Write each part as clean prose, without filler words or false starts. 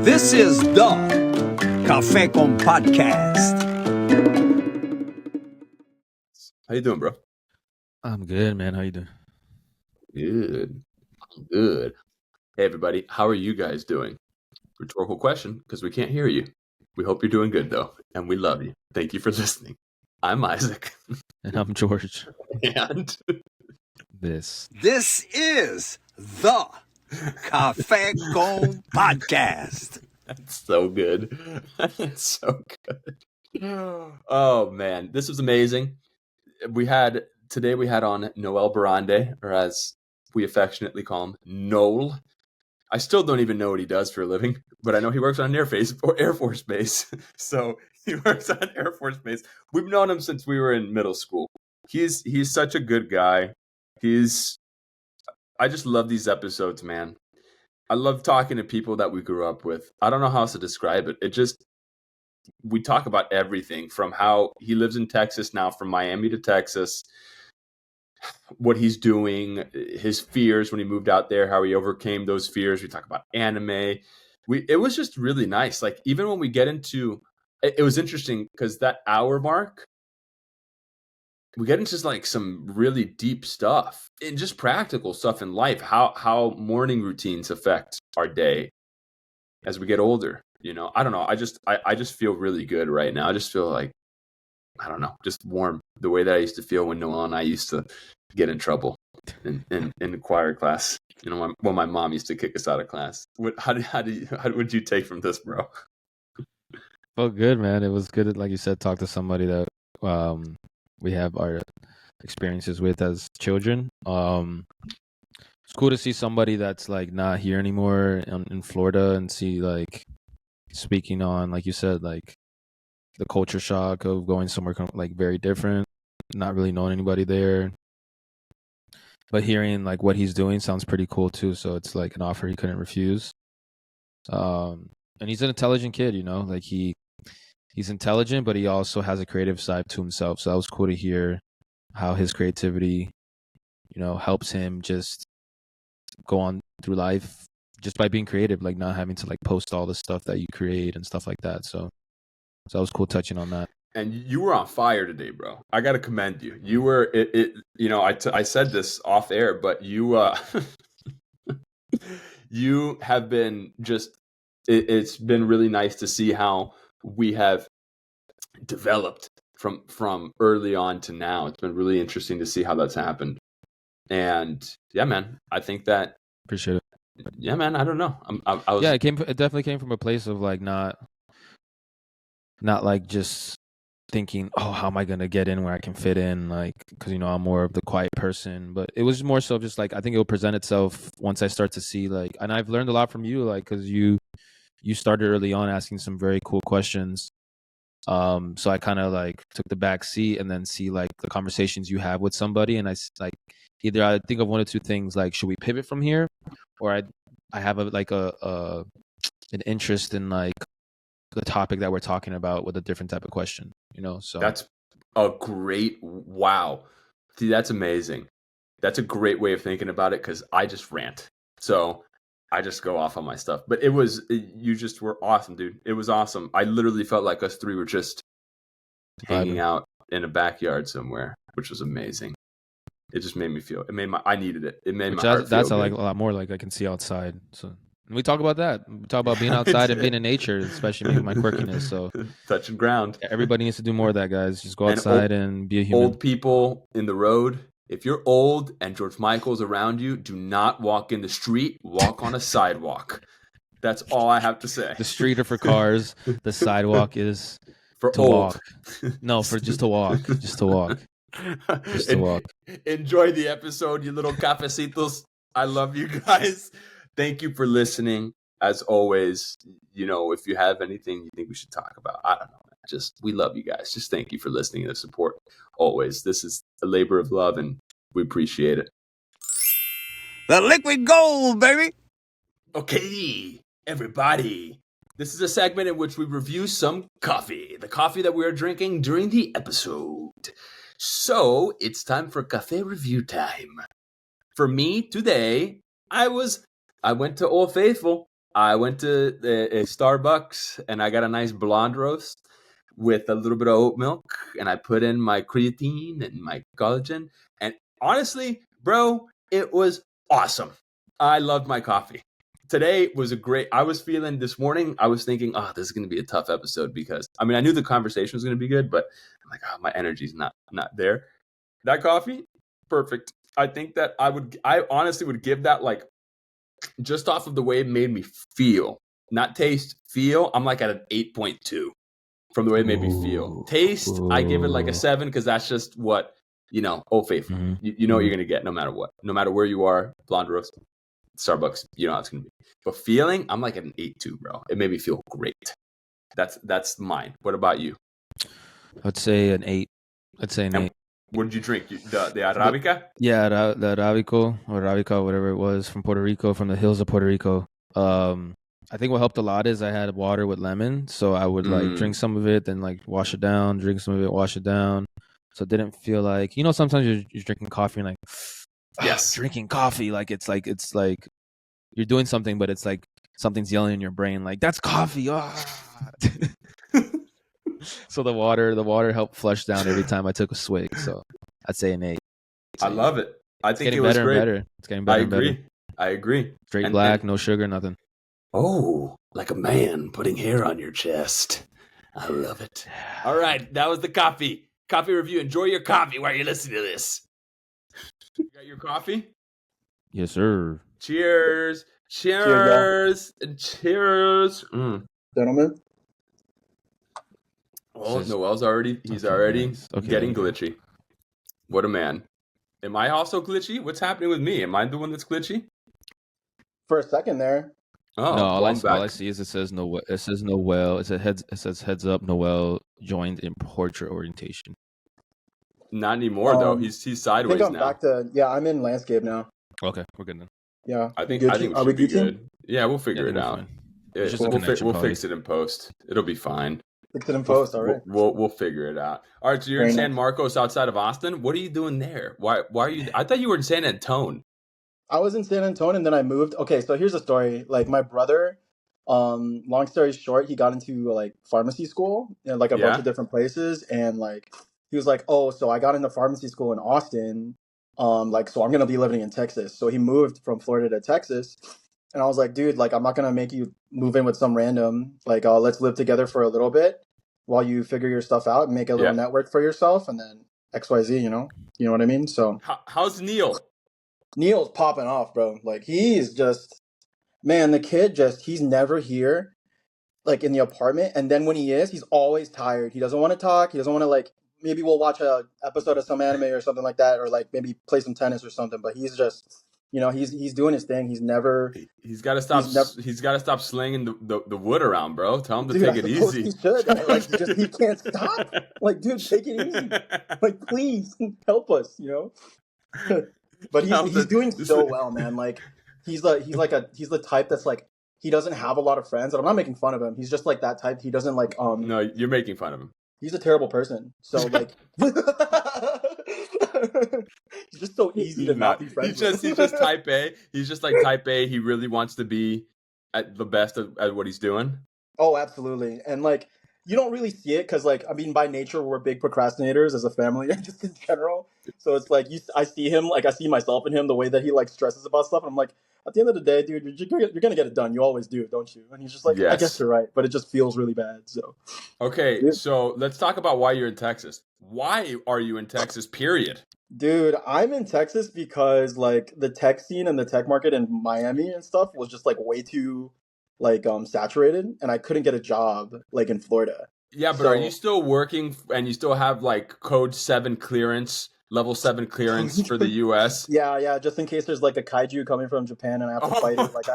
This is the Cafe con Podcast. How you doing, bro? I'm good, man. How you doing? Good. I'm good. Hey, everybody. How are you guys doing? Rhetorical question, because we can't hear you. We hope you're doing good, though, and we love you. Thank you for listening. I'm Isaac. And I'm George. And This is the Cafe con Podcast. that's so good. That's so good. Oh, man. This was amazing. Today we had on Noel Buranday, or as we affectionately call him, Noel. I still don't even know what he does for a living, but I know he works on an Air Force base. So he works on an Air Force base. We've known him since we were in middle school. He's such a good guy. I just love these episodes, man. I love talking to people that we grew up with. I don't know how else to describe it. We talk about everything from how he lives in Texas now, from Miami to Texas, what he's doing, his fears when he moved out there, how he overcame those fears. We talk about anime. It was just really nice. Like, even when we get into it was interesting because that hour mark, we get into like some really deep stuff and just practical stuff in life, how morning routines affect our day as we get older. You know, I don't know. I just feel really good right now. I just feel like, I don't know, just warm, the way that I used to feel when Noel and I used to get in trouble in choir class. You know, when my mom used to kick us out of class. How would you take from this, bro? felt good, man. It was good, like you said, talk to somebody that we have our experiences with as children. It's cool to see somebody that's like not here anymore in Florida and see, like, speaking on, like you said, like the culture shock of going somewhere like very different, not really knowing anybody there, but hearing like what he's doing sounds pretty cool too. So it's like an offer he couldn't refuse. And he's an intelligent kid, you know, like he's intelligent, but he also has a creative side to himself. So that was cool to hear how his creativity, you know, helps him just go on through life just by being creative, like not having to like post all the stuff that you create and stuff like that. So that was cool touching on that. And you were on fire today, bro. I got to commend you. You were you know, I said this off air, but you you have been just it's been really nice to see how we have developed from early on to now. It's been really interesting to see how that's happened. And yeah, man, I think that, Appreciate it. yeah, man, I don't know. I was, Yeah, it definitely came from a place of like not like just thinking, oh, how am I gonna get in where I can fit in, like, because, you know, I'm more of the quiet person. But it was more so just like, I think it will present itself once I start to see, like, and I've learned a lot from you, like, because you started early on asking some very cool questions. So I kind of like took the back seat and then see like the conversations you have with somebody, and I like either I think of one or two things, like, should we pivot from here, or I have an interest in like the topic that we're talking about with a different type of question, you know. So that's a great, wow. See, that's amazing. That's a great way of thinking about it, because I just rant. So I just go off on my stuff. But you just were awesome, dude. It was awesome. I literally felt like us three were just hanging out in a backyard somewhere, which was amazing. It just made me feel, I needed it. It made my heart feel that's good. like a lot more like I can see outside. So and we talk about that. We talk about being outside and being in nature, especially me with my quirkiness. So touching ground. Everybody needs to do more of that, guys. Just go outside and be a human. Old people in the road. If you're old and George Michael's around you, do not walk in the street. Walk on a sidewalk. That's all I have to say. The street are for cars. The sidewalk is for to old. Walk. No, for just to walk. Just to walk. Just to walk. Enjoy the episode, you little cafecitos. I love you guys. Thank you for listening. As always, you know, if you have anything you think we should talk about, I don't know. Just, we love you guys. Just thank you for listening and the support. Always. This is a labor of love, and we appreciate it. The liquid gold, baby. Okay, everybody. This is a segment in which we review some coffee. The coffee that we are drinking during the episode. So, it's time for cafe review time. For me, today, I went to Old Faithful. I went to a Starbucks and I got a nice blonde roast with a little bit of oat milk, and I put in my creatine and my collagen. And honestly, bro, it was awesome. I loved my coffee. Today was I was feeling this morning, I was thinking, oh, this is going to be a tough episode because, I mean, I knew the conversation was going to be good, but I'm like, oh, my energy's not there. That coffee, perfect. I think that I honestly would give that like, just off of the way it made me feel, not taste, feel, I'm like at an 8.2 from the way it made me feel. Taste, I give it like a 7 because that's just what, Old Faithful. You know what you're going to get no matter what. No matter where you are, blonde roast, Starbucks, you know how it's going to be. But feeling, I'm like at an 8.2, bro. It made me feel great. That's mine. What about you? I'd say an 8. I'd say an 8. What did you drink? The Arabica? Yeah, the Arabico or Arabica, whatever it was, from Puerto Rico, from the hills of Puerto Rico. I think what helped a lot is I had water with lemon, so I would like drink some of it, then like wash it down, drink some of it, wash it down. So it didn't feel like, sometimes you're drinking coffee and like, yes, drinking coffee, like it's like you're doing something, but it's like something's yelling in your brain, like that's coffee. So the water helped flush down every time I took a swig. So I'd say an 8. I love it. I think it was great. Better. It's getting better. I agree. Straight black, no sugar, nothing. Oh, like a man putting hair on your chest. I love it. All right, that was the coffee review. Enjoy your coffee while you're listening to this. You got your coffee? Yes, sir. Cheers. Cheers. Cheers. Gentlemen. Oh, Noel's already getting glitchy. What a man. Am I also glitchy? What's happening with me? Am I the one that's glitchy? For a second there. Oh, no, all I see is it says Noel. It says Noel. It says heads up. Noel joined in portrait orientation. Not anymore though. He's sideways now. Back to I'm in landscape now. Okay, we're good then. Yeah, I think we should be good. Yeah, we'll figure it out. We'll fix it in post. It'll be fine. Fix it in post. All right. We'll figure it out. All right. So you're in San Marcos, outside of Austin. What are you doing there? Why are you? I thought you were in San Antonio. I was in San Antonio and then I moved. Okay, so here's the story. Like my brother, long story short, he got into like pharmacy school in like a bunch of different places, and like he was like, oh, so I got into pharmacy school in Austin, like so I'm gonna be living in Texas. So he moved from Florida to Texas, and I was like, dude, like I'm not gonna make you move in with some random. Like let's live together for a little bit while you figure your stuff out and make a little network for yourself, and then XYZ, you know what I mean? So how's Neil? Neil's popping off, bro. Like he's just, man, the kid he's never here, like in the apartment. And then when he is, he's always tired. He doesn't want to talk. He doesn't want to like, maybe we'll watch a episode of some anime or something like that, or like maybe play some tennis or something. But he's just, he's doing his thing. He's never. He's got to stop. He's got to stop slinging the wood around, bro. Tell him to take it easy. He should. Like, he can't stop. Like, dude, take it easy. Like, please help us. But he's doing so well, man. Like he's the type that's like he doesn't have a lot of friends, and I'm not making fun of him. He's just like that type. He doesn't like No, you're making fun of him. He's a terrible person. So like he's just so easy to not be friends with. He's just type A. He's just like type A. He really wants to be at the best at what he's doing. Oh, absolutely. And like you don't really see it because, like, I mean, by nature, we're big procrastinators as a family, just in general. So it's like, I see him, like, I see myself in him, the way that he, like, stresses about stuff. And I'm like, at the end of the day, dude, you're going to get it done. You always do, don't you? And he's just like, yes. I guess you're right. But it just feels really bad, so. Okay, so let's talk about why you're in Texas. Why are you in Texas, period? Dude, I'm in Texas because, like, the tech scene and the tech market in Miami and stuff was just, like, way too... like saturated, and I couldn't get a job like in Florida. Yeah, but are you still working and you still have like code 7 clearance, level 7 clearance for the US? Yeah, just in case there's like a kaiju coming from Japan and I have to fight it. Like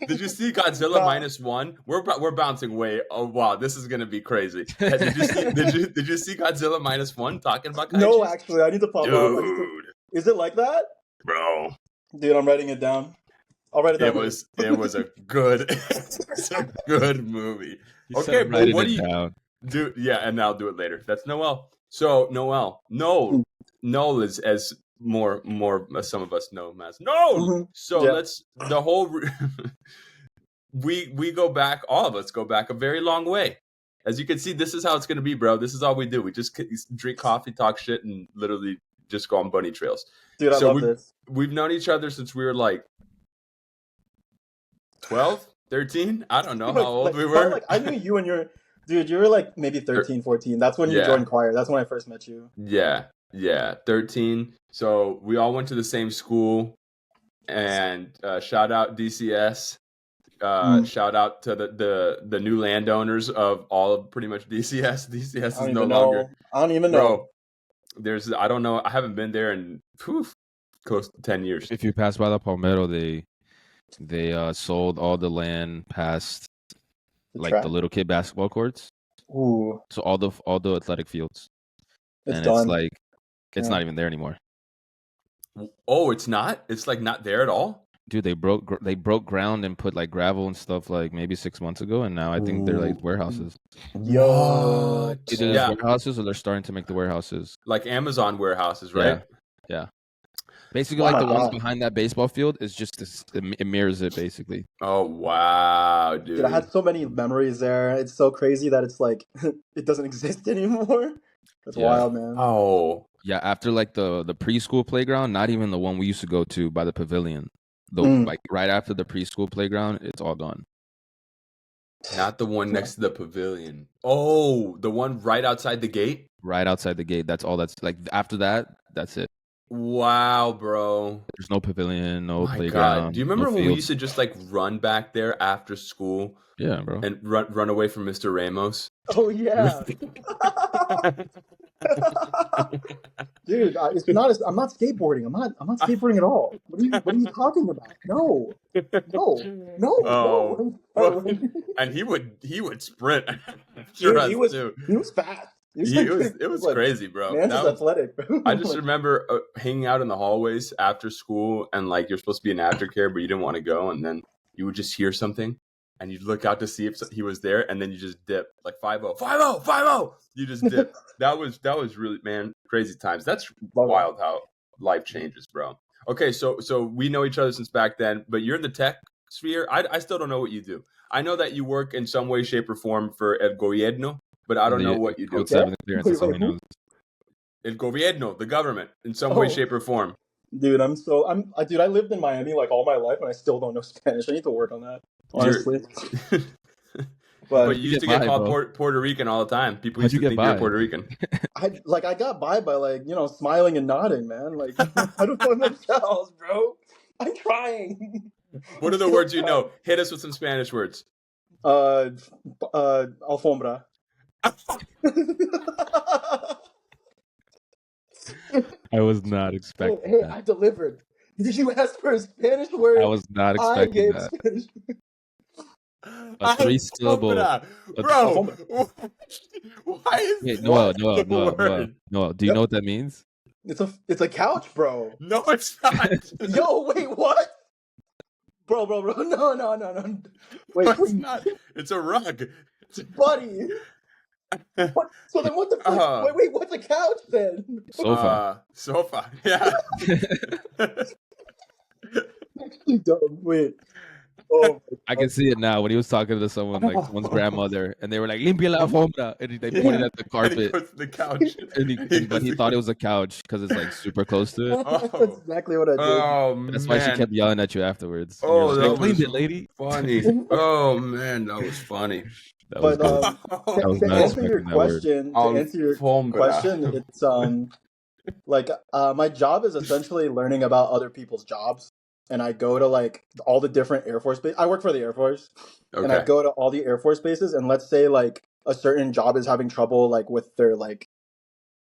Did you see Godzilla -1? We're bouncing way. Oh wow, this is gonna be crazy. Did you see Godzilla -1 talking about kaiju? No, actually, I need to pop up. Is it like that? Bro. Dude, I'm writing it down. I'll write it down. It was a good movie. Okay, but what do you do? Yeah, and I'll do it later. That's Noel. So Noel is, as more some of us know Mass. No, so let's the whole we go back. All of us go back a very long way. As you can see, this is how it's gonna be, bro. This is all we do. We just drink coffee, talk shit, and literally just go on bunny trails. Dude, I love this. We've known each other since we were like 12, 13. I don't know how old we were. Like, I knew you when you were like maybe 13, 14. That's when you joined choir. That's when I first met you. Yeah, 13. So we all went to the same school, and shout out DCS. Shout out to the new landowners of all of pretty much DCS. DCS is no longer. I don't even know. Bro, I don't know. I haven't been there in close to 10 years. If you pass by the Palmetto, they sold all the land past the little kid basketball courts. Ooh. So all the athletic fields. It's done. It's not even there anymore. Oh, it's not? It's like not there at all? Dude, they broke ground and put like gravel and stuff like maybe 6 months ago, and now I think they're like warehouses. Yo, either there's warehouses or they're starting to make the warehouses like Amazon warehouses, right? Yeah. Basically, like the ones behind that baseball field is just this, it mirrors it basically. Oh wow, dude! I had so many memories there. It's so crazy that it's like it doesn't exist anymore. That's wild, man. Oh yeah, after like the preschool playground, not even the one we used to go to by the pavilion. Like right after the preschool playground, it's all gone. Not the one next to the pavilion. Oh, the one right outside the gate? Right outside the gate. That's all that's like after that, that's it. Wow, bro. There's no pavilion, no playground. God. Do you remember when we used to just like run back there after school? Yeah, bro. And run away from Mr. Ramos? Oh yeah. Dude, it's not. I'm not skateboarding. I'm not skateboarding at all. What are you talking about? No. Oh. Well, and he would sprint. Dude, he was fast. It was crazy, bro. Man's is athletic, bro. I just remember hanging out in the hallways after school, and like you're supposed to be in aftercare, but you didn't want to go, and then you would just hear something, and you'd look out to see if he was there, and then you just dip like 5-0, 5-0, 5-0. You just dip. That was really, man, crazy times. That's wild how life changes, bro. Okay, so we know each other since back then, but you're in the tech sphere. I still don't know what you do. I know that you work in some way, shape, or form for El Gobierno, but I don't know what you do. El Gobierno, the government, in some way, shape, or form. Dude, I lived in Miami like all my life, and I still don't know Spanish. I need to work on that, honestly. But you used to get called Puerto Rican all the time. People used to think you're Puerto Rican. I got by like, smiling and nodding, man. Like, I don't know much else, bro. I'm trying. What are the words you know? Hit us with some Spanish words. Alfombra. I was not expecting that. I delivered. Did you ask for a Spanish word? I was not expecting that. Spanish. A 3-syllable. Bro, why is Wait, Noel, do you know what that means? It's a couch, bro. No, it's not. Yo, wait, what? Bro, no. Wait, no, it's not. It's a rug. Buddy. What? So then what the fuck? Wait, what's a couch then? Sofa. Yeah. Actually dumb. Wait. Oh, I can see it now when he was talking to someone's grandmother, and they were like, "Limpia la alfombra," and they pointed at the carpet. And he goes to the couch. But he thought it was a couch because it's like super close to it. That's exactly what I did. Oh, that's why she kept yelling at you afterwards. Oh, that was it, lady. Funny. Oh man, that was funny. That was to answer your question, it's like my job is essentially learning about other people's jobs. And I go to like all the different Air Force bases. I work for the Air Force, and I go to all the Air Force bases. And let's say like a certain job is having trouble, like with their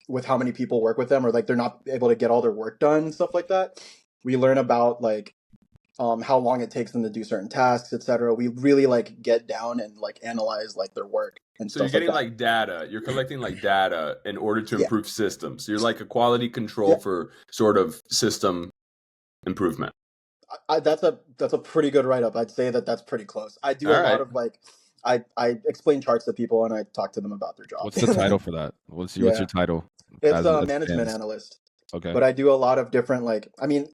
with how many people work with them, or like they're not able to get all their work done and stuff like that. We learn about like how long it takes them to do certain tasks, etc. We really like get down and like analyze like their work. And so you're getting like data. You're collecting like data in order to improve systems. So you're like a quality control for sort of system improvement. That's a pretty good write-up. I'd say that's pretty close. I do a lot of like I explain charts to people and I talk to them about their job. What's the title for that? What's your title? It's a management analyst. Okay. But I do a lot of different, like, I mean,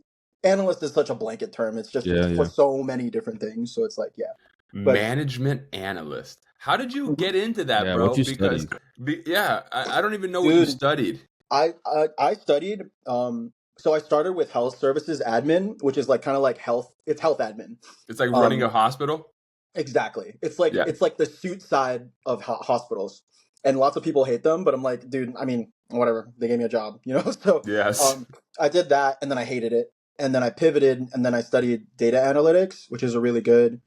analyst is such a blanket term. It's just for so many different things. So it's like, yeah. But management analyst. How did you get into that, Yeah, bro? what you Because studied? I don't even know what you studied. I studied so I started with health services admin, which is like kind of like health. It's health admin. It's like running a hospital. Exactly. It's like the suit side of hospitals, and lots of people hate them. But I'm like, dude. I mean, whatever. They gave me a job, you know. So yes, I did that, and then I hated it, and then I pivoted, and then I studied data analytics, which is a really good.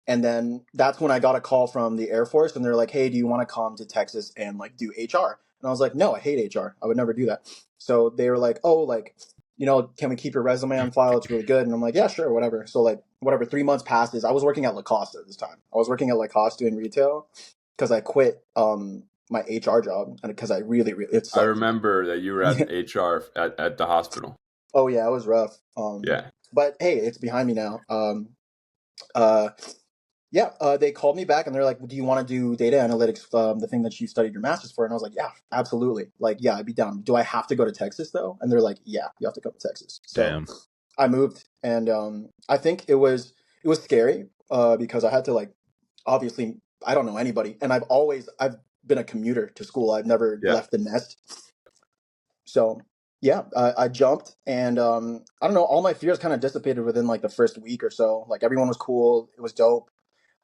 And then that's when I got a call from the Air Force, and they're like, "Hey, do you want to come to Texas and like do HR?" And I was like, "No, I hate HR. I would never do that." So they were like, "Oh, like, you know, can we keep your resume on file? It's really good." And I'm like, "Yeah, sure, whatever." So like, whatever. 3 months passes. I was working at Lacoste at this time. I was working at Lacoste doing retail because I quit my HR job and because I really it sucked. I remember that you were at HR at the hospital. Oh yeah, it was rough. Yeah. But hey, it's behind me now. They called me back and they're like, "Do you want to do data analytics, the thing that you studied your master's for?" And I was like, "Yeah, absolutely. Like, yeah, I'd be down. Do I have to go to Texas though?" And they're like, "Yeah, you have to come to Texas." So Damn. I moved, and I think it was scary because I had to, like, obviously I don't know anybody, and I've been a commuter to school. I've never left the nest. So yeah, I jumped, and I don't know. All my fears kind of dissipated within like the first week or so. Like everyone was cool. It was dope.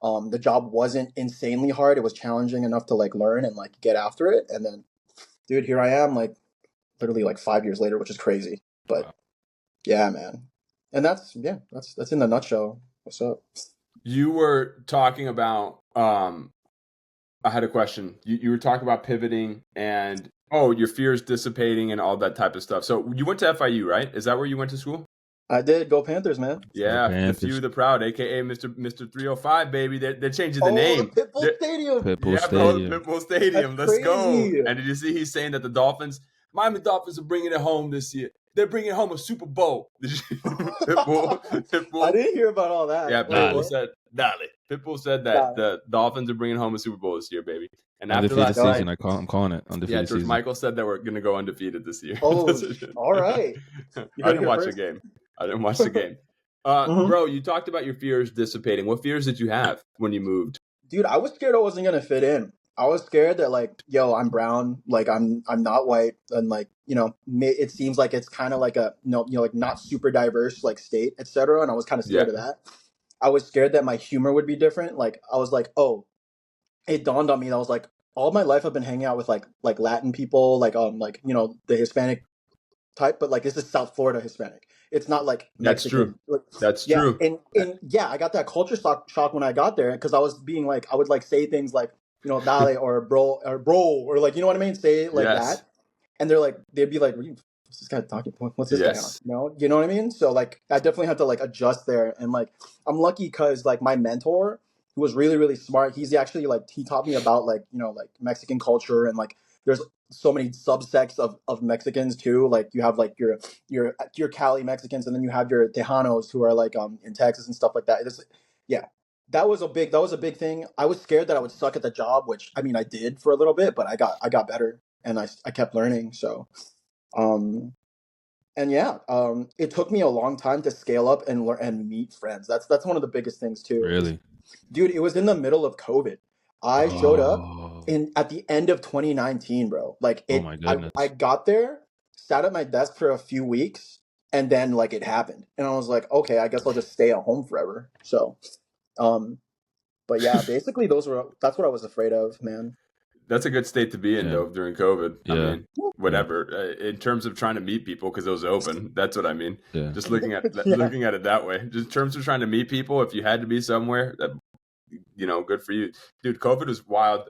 The job wasn't insanely hard. It was challenging enough to like learn and like get after it. And then, dude, here I am, like literally like 5 years later, which is crazy. But yeah, man. And that's in the nutshell. What's up? You were talking about. I had a question. You were talking about pivoting and your fears dissipating and all that type of stuff. So you went to FIU, right? Is that where you went to school? I did. Go Panthers, man. Yeah, the few, the proud, aka Mr. 305, baby. They're changing the name. The Pitbull Stadium. Pitbull Stadium. That's Let's crazy. go. And did you see he's saying that the Miami Dolphins are bringing it home this year. They're bringing home a Super Bowl. Pitbull. I didn't hear about all that. Yeah, Pitbull said, Pitbull said that the Dolphins are bringing home a Super Bowl this year, baby. And undefeated season, I'm calling it undefeated George season. Michael said that we're going to go undefeated this year. Oh, all right. I didn't watch the game. Bro, you talked about your fears dissipating. What fears did you have when you moved? Dude, I was scared I wasn't gonna fit in. I was scared that like, yo, I'm brown, like I'm not white, and like, you know, it seems like it's kind of like a like not super diverse like state, etc. And I was kind of scared of that. I was scared that my humor would be different. Like I was like, oh, it dawned on me that I was like, all my life I've been hanging out with like Latin people, like you know, the Hispanic type, but like this is South Florida Hispanic. It's not like Mexican. That's true. And I got that culture shock when I got there because I was being like, I would like say things like, you know, dale or bro or like, you know what I mean? Say it like that. And they'd be like, what's this guy talking? What's this guy on? You know what I mean? So like, I definitely had to like adjust there. And like, I'm lucky because like my mentor, who was really, really smart, he's actually like, he taught me about like, you know, like Mexican culture and like, there's so many subsects of Mexicans too. Like you have like your Cali Mexicans, and then you have your Tejanos who are like in Texas and stuff like that. That was a big thing. I was scared that I would suck at the job, which I mean I did for a little bit, but I got better and I kept learning. So, it took me a long time to scale up and learn and meet friends. That's one of the biggest things too. Really, dude, it was in the middle of COVID. I showed up at the end of 2019, bro. Like oh my goodness. I got there, sat at my desk for a few weeks, and then like it happened. And I was like, okay, I guess I'll just stay at home forever. So, but yeah, basically that's what I was afraid of, man. That's a good state to be in though during COVID. Yeah. I mean, whatever. In terms of trying to meet people because it was open. That's what I mean. Yeah. Just looking at looking at it that way. Just in terms of trying to meet people, if you had to be somewhere, that, you know, good for you, dude. COVID was wild.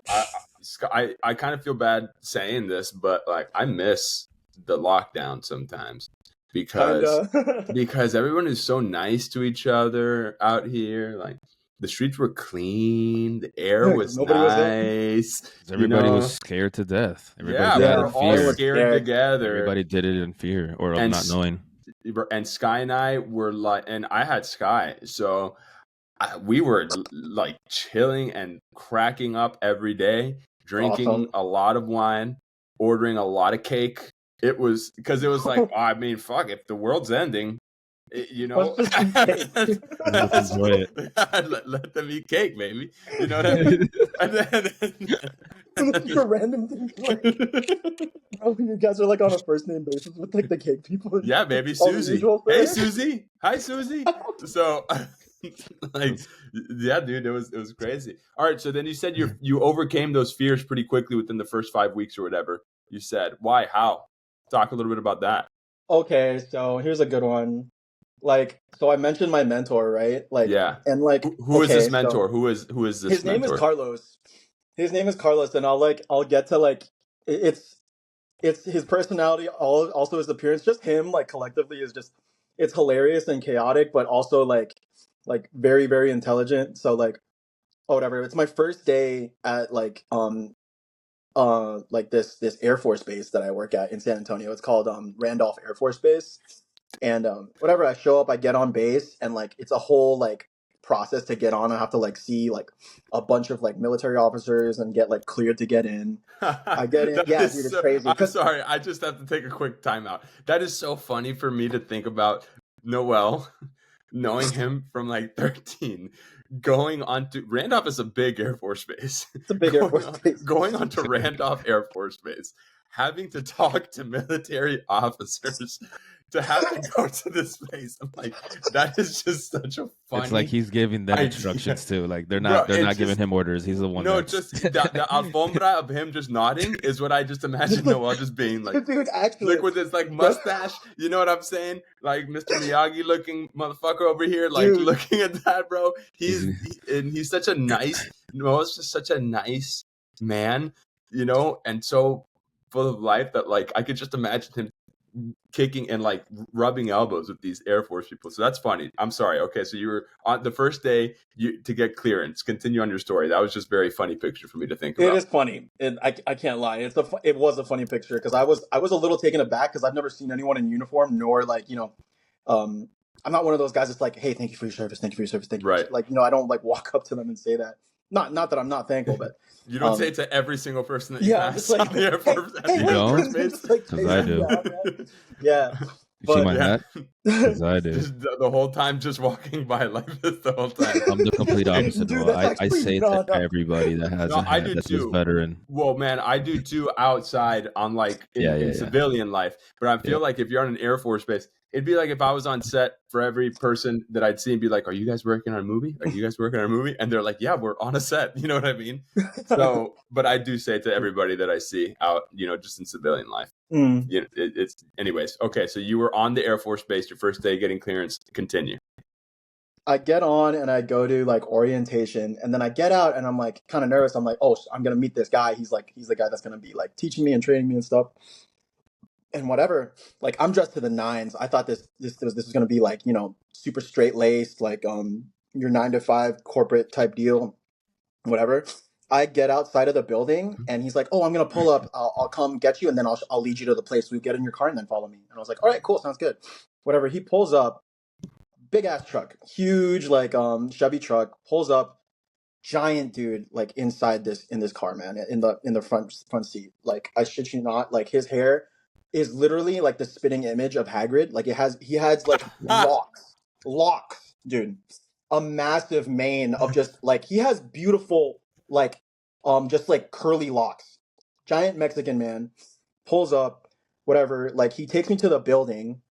I kind of feel bad saying this, but like I miss the lockdown sometimes because everyone is so nice to each other out here. Like the streets were clean, the air was nice. Everybody was scared to death. Everybody we were all scared together. Everybody did it in fear or not knowing. And Sky and I were like, and I had Sky, so. We were like chilling and cracking up every day, drinking a lot of wine, ordering a lot of cake, It was because it was like, I mean, fuck, if the world's ending, you know, Let's just eat cake. Let's enjoy it. let them eat cake, baby. You know what I mean? And It's a random thing. Like, oh, you guys are like on a first name basis with like the cake people. yeah, baby, All the Susie. usual Hey, thing. Susie. Hi, Susie. So, like, yeah, dude, it was crazy. All right, so then you said you overcame those fears pretty quickly within the first 5 weeks or whatever. You said, why? How? Talk a little bit about that. Okay, so here's a good one. Like, so I mentioned my mentor, right? Like, Yeah. and like, Who is okay, this mentor? so Who is this his name mentor? is Carlos. His name is Carlos, and I'll get to like, it's his personality, also his appearance. Just him, like collectively, is just it's hilarious and chaotic, but also like very very intelligent. So like, oh whatever. It's my first day at like this Air Force base that I work at in San Antonio. It's called Randolph Air Force Base. And whatever, I show up, I get on base, and like it's a whole like process to get on. I have to like see like a bunch of like military officers and get like cleared to get in. I get in. Yeah, dude, it's crazy. I'm sorry, I just have to take a quick timeout. That is so funny for me to think about Noel, knowing him from like 13, going on to Randolph is a big Air Force base. It's a big Air Force base. Going on to Randolph Air Force Base, having to talk to military officers to have to go to this place. I'm like, that is just such a funny. It's like he's giving them instructions too. Like they're not giving him orders. He's the one. No, just the alfombra of him just nodding is what I just imagine Noel just being like, dude, actually, like with his like mustache. You know what I'm saying? Like Mr. Miyagi looking motherfucker over here, like dude. Looking at that, bro. He's such a nice. Noel's just such a nice man, you know, and so full of life that like I could just imagine him kicking and like rubbing elbows with these Air Force people. So that's funny. I'm sorry. Okay, so you were on the first day to get clearance. Continue on your story. That was just very funny picture for me to think about. It is funny. I can't lie. It was a funny picture because I was a little taken aback because I've never seen anyone in uniform, nor like, you know, I'm not one of those guys that's like, hey, thank you for your service, thank you for your service, thank you. Right. Like, you know, I don't like walk up to them and say that. Not that I'm not thankful, but you don't say it to every single person that you pass on the Air Force. Because I do. Yeah. You see my hat? Because I do. The whole time, just walking by like this the whole time. I'm the complete opposite. Dude, I say it to everybody that has a hat that says veteran. Well, man, I do too outside on like in civilian life. But I feel like if you're on an Air Force base, it'd be like if I was on set for every person that I'd see and be like, are you guys working on a movie? Are you guys working on a movie? And they're like, yeah, we're on a set. You know what I mean? So, but I do say it to everybody that I see out, you know, just in civilian life. You know, it's anyways. Okay. So you were on the Air Force base, your first day getting clearance. Continue. I get on and I go to like orientation, and then I get out and I'm like kind of nervous. I'm like, oh, I'm going to meet this guy. He's the guy that's going to be like teaching me and training me and stuff. And whatever, like I'm dressed to the nines. I thought this was gonna be like, you know, super straight laced, like your 9-to-5 corporate type deal, whatever. I get outside of the building and he's like, oh, I'm gonna pull up. I'll come get you, and then I'll lead you to the place. We get in your car and then follow me. And I was like, all right, cool, sounds good. Whatever. He pulls up, big ass truck, huge like Chevy truck, pulls up, giant dude like inside in this car, man, in the front seat. Like I shit you not, like his hair is literally like the spitting image of Hagrid. Like he has like locks, dude. A massive mane of just like he has beautiful like just like curly locks. Giant Mexican man pulls up, whatever. Like he takes me to the building,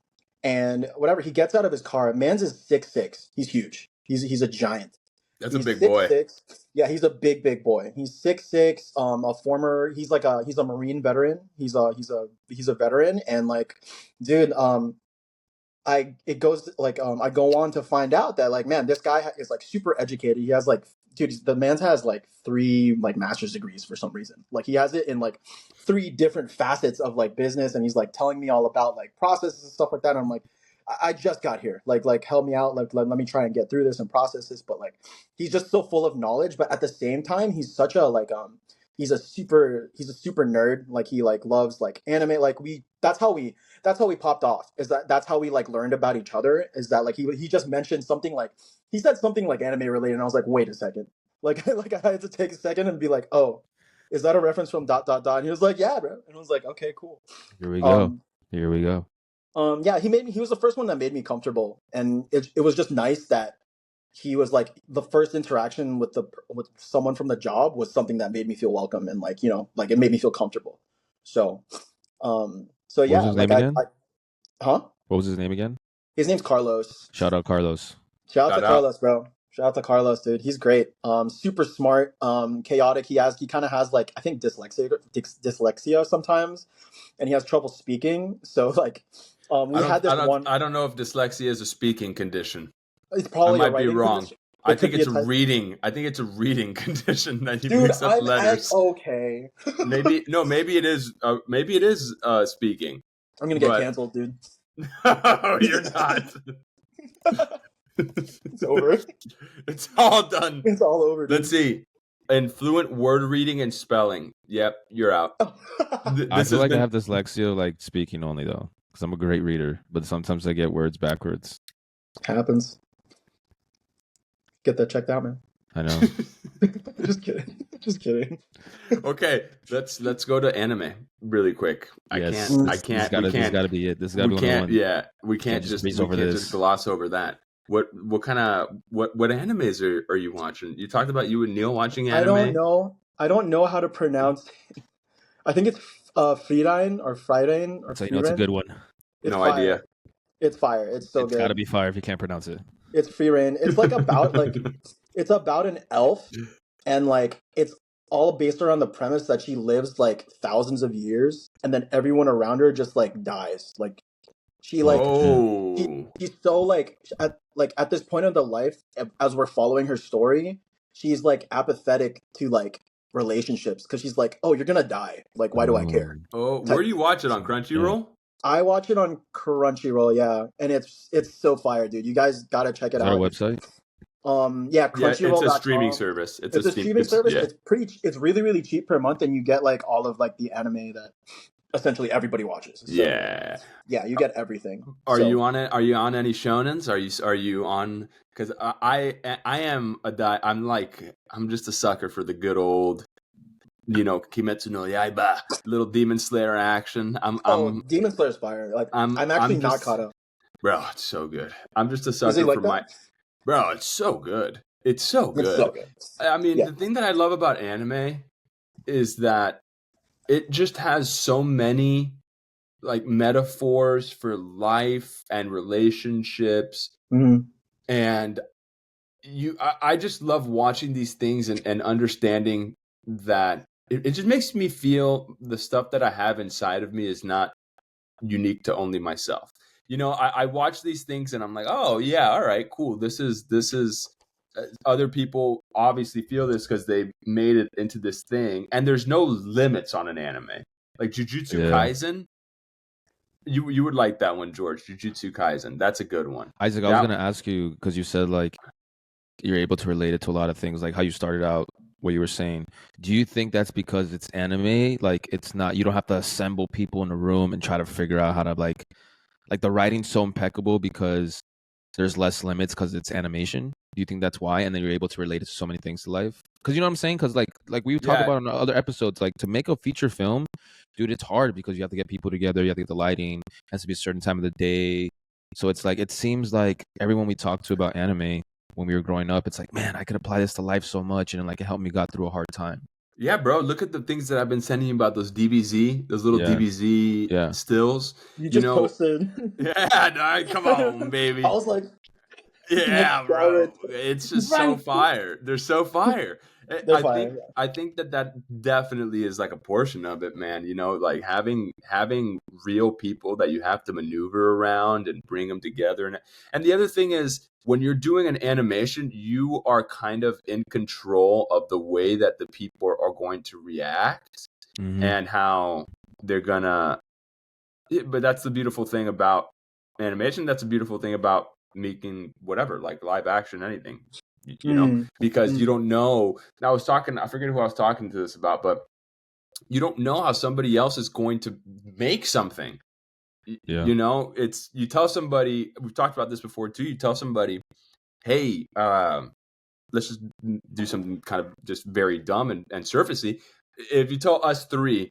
and whatever, he gets out of his car. Man's is 6'6". He's huge. He's a giant. That's a big boy. 6'6". Yeah, he's a big boy. He's 6'6". He's a Marine veteran. He's a veteran, and like, dude, I go on to find out that like, man, this guy is like super educated. He has like, dude, the man has like 3 like master's degrees for some reason. Like he has it in like 3 different facets of like business, and he's like telling me all about like processes and stuff like that. And I'm like, I just got here. Like help me out. Like let me try and get through this and process this. But like he's just so full of knowledge. But at the same time, he's such a like he's a super nerd. Like he like loves like anime. Like that's how we popped off. That's how we like learned about each other. Is that like he just mentioned something like he said something like anime related, and I was like, wait a second. Like I had to take a second and be like, oh, is that a reference from ... And he was like, yeah, bro. And I was like, okay, cool. Here we go. Here we go. Yeah, he was the first one that made me comfortable, and it was just nice that he was like the first interaction with someone from the job was something that made me feel welcome, and like, like it made me feel comfortable. So so What was yeah, his like name again? huh? What was his name again? His name's Carlos. Shout out Carlos. Shout out to Carlos, bro. Shout out to Carlos, dude. He's great. Super smart, chaotic. He kind of has like, I think dyslexia sometimes, and he has trouble speaking. So like, I don't know if dyslexia is a speaking condition. It's probably I might be wrong. Condition. I think it's a reading. I think it's a reading condition that he Dude, mixes up letters. Okay. Maybe it is. Maybe it is speaking. I'm gonna get canceled, dude. No, you're not. It's over. It's all done. It's all over, dude. Let's see. And fluent word reading and spelling. Yep, you're out. I feel like I have dyslexia, like speaking only though, because I'm a great reader, but sometimes I get words backwards. Happens. Get that checked out, man. I know. Just kidding. Okay, let's go to anime really quick. Yes. I can't. This got to be it. This got to be one. Yeah, we can't just gloss over that. What animes are you watching? You talked about you and Neil watching anime. I don't know how to pronounce. I think it's Frirein or Frirein or. So you know it's a good one. No idea. It's fire. It's so good. It's got to be fire if you can't pronounce it. It's Frirein. It's like about it's about an elf, and like it's all based around the premise that she lives like thousands of years, and then everyone around her just like dies. Like she like she's so like at this point of the life, as we're following her story, she's like apathetic to like relationships because she's like, oh, you're gonna die. Like, why do I care? Oh, where do you watch it on Crunchyroll? I watch it on Crunchyroll, yeah, and it's so fire, dude. You guys gotta check it out. Is that a website? Yeah, Crunchyroll. It's a streaming service. It's a streaming service. Yeah. It's really, really cheap per month, and you get like all of like the anime that essentially everybody watches. So, yeah, you get everything. Are you on it? Are you on any shonens? Are you on? Because I'm just a sucker for the good old, Kimetsu no Yaiba, little Demon Slayer action. Demon Slayer's fire. Like I'm actually not caught up. Bro, it's so good. I'm just a sucker for Bro, it's so good. It's so good. I mean, the thing that I love about anime is that it just has so many like metaphors for life and relationships. Mm-hmm. And I just love watching these things and understanding that it just makes me feel the stuff that I have inside of me is not unique to only myself. I watch these things and I'm like, oh yeah, all right, cool. This is other people obviously feel this because they made it into this thing, and there's no limits on an anime. Like Jujutsu Kaisen, you would like that one, George. Jujutsu Kaisen, that's a good one. Isaac, I was gonna ask you because you said like you're able to relate it to a lot of things, like how you started out. What you were saying, do you think that's because it's anime? Like it's not, you don't have to assemble people in a room and try to figure out how to like the writing's so impeccable because there's less limits because it's animation. Do you think that's why? And then you're able to relate it to so many things to life? Because you know what I'm saying? Because like we talked about on other episodes, like to make a feature film, dude, it's hard because you have to get people together. You have to get the lighting. It has to be a certain time of the day. So it's like, it seems like everyone we talked to about anime when we were growing up, it's like, man, I could apply this to life so much. And like, it helped me got through a hard time. Yeah, bro. Look at the things that I've been sending you about those DBZ, those little DBZ stills. You just posted. Yeah, come on, baby. I was like, yeah, bro. It's just so fire. They're so fire. I think that definitely is like a portion of it, man. Like having real people that you have to maneuver around and bring them together. And the other thing is, when you're doing an animation, you are kind of in control of the way that the people are going to react and how they're gonna. But that's the beautiful thing about animation. That's the beautiful thing about making whatever, like live action, anything, because you don't know. I forget who I was talking to this about, but you don't know how somebody else is going to make something. Yeah. You tell somebody, we've talked about this before too, you tell somebody, hey, let's just do something kind of just very dumb and surfacey. if you tell us three,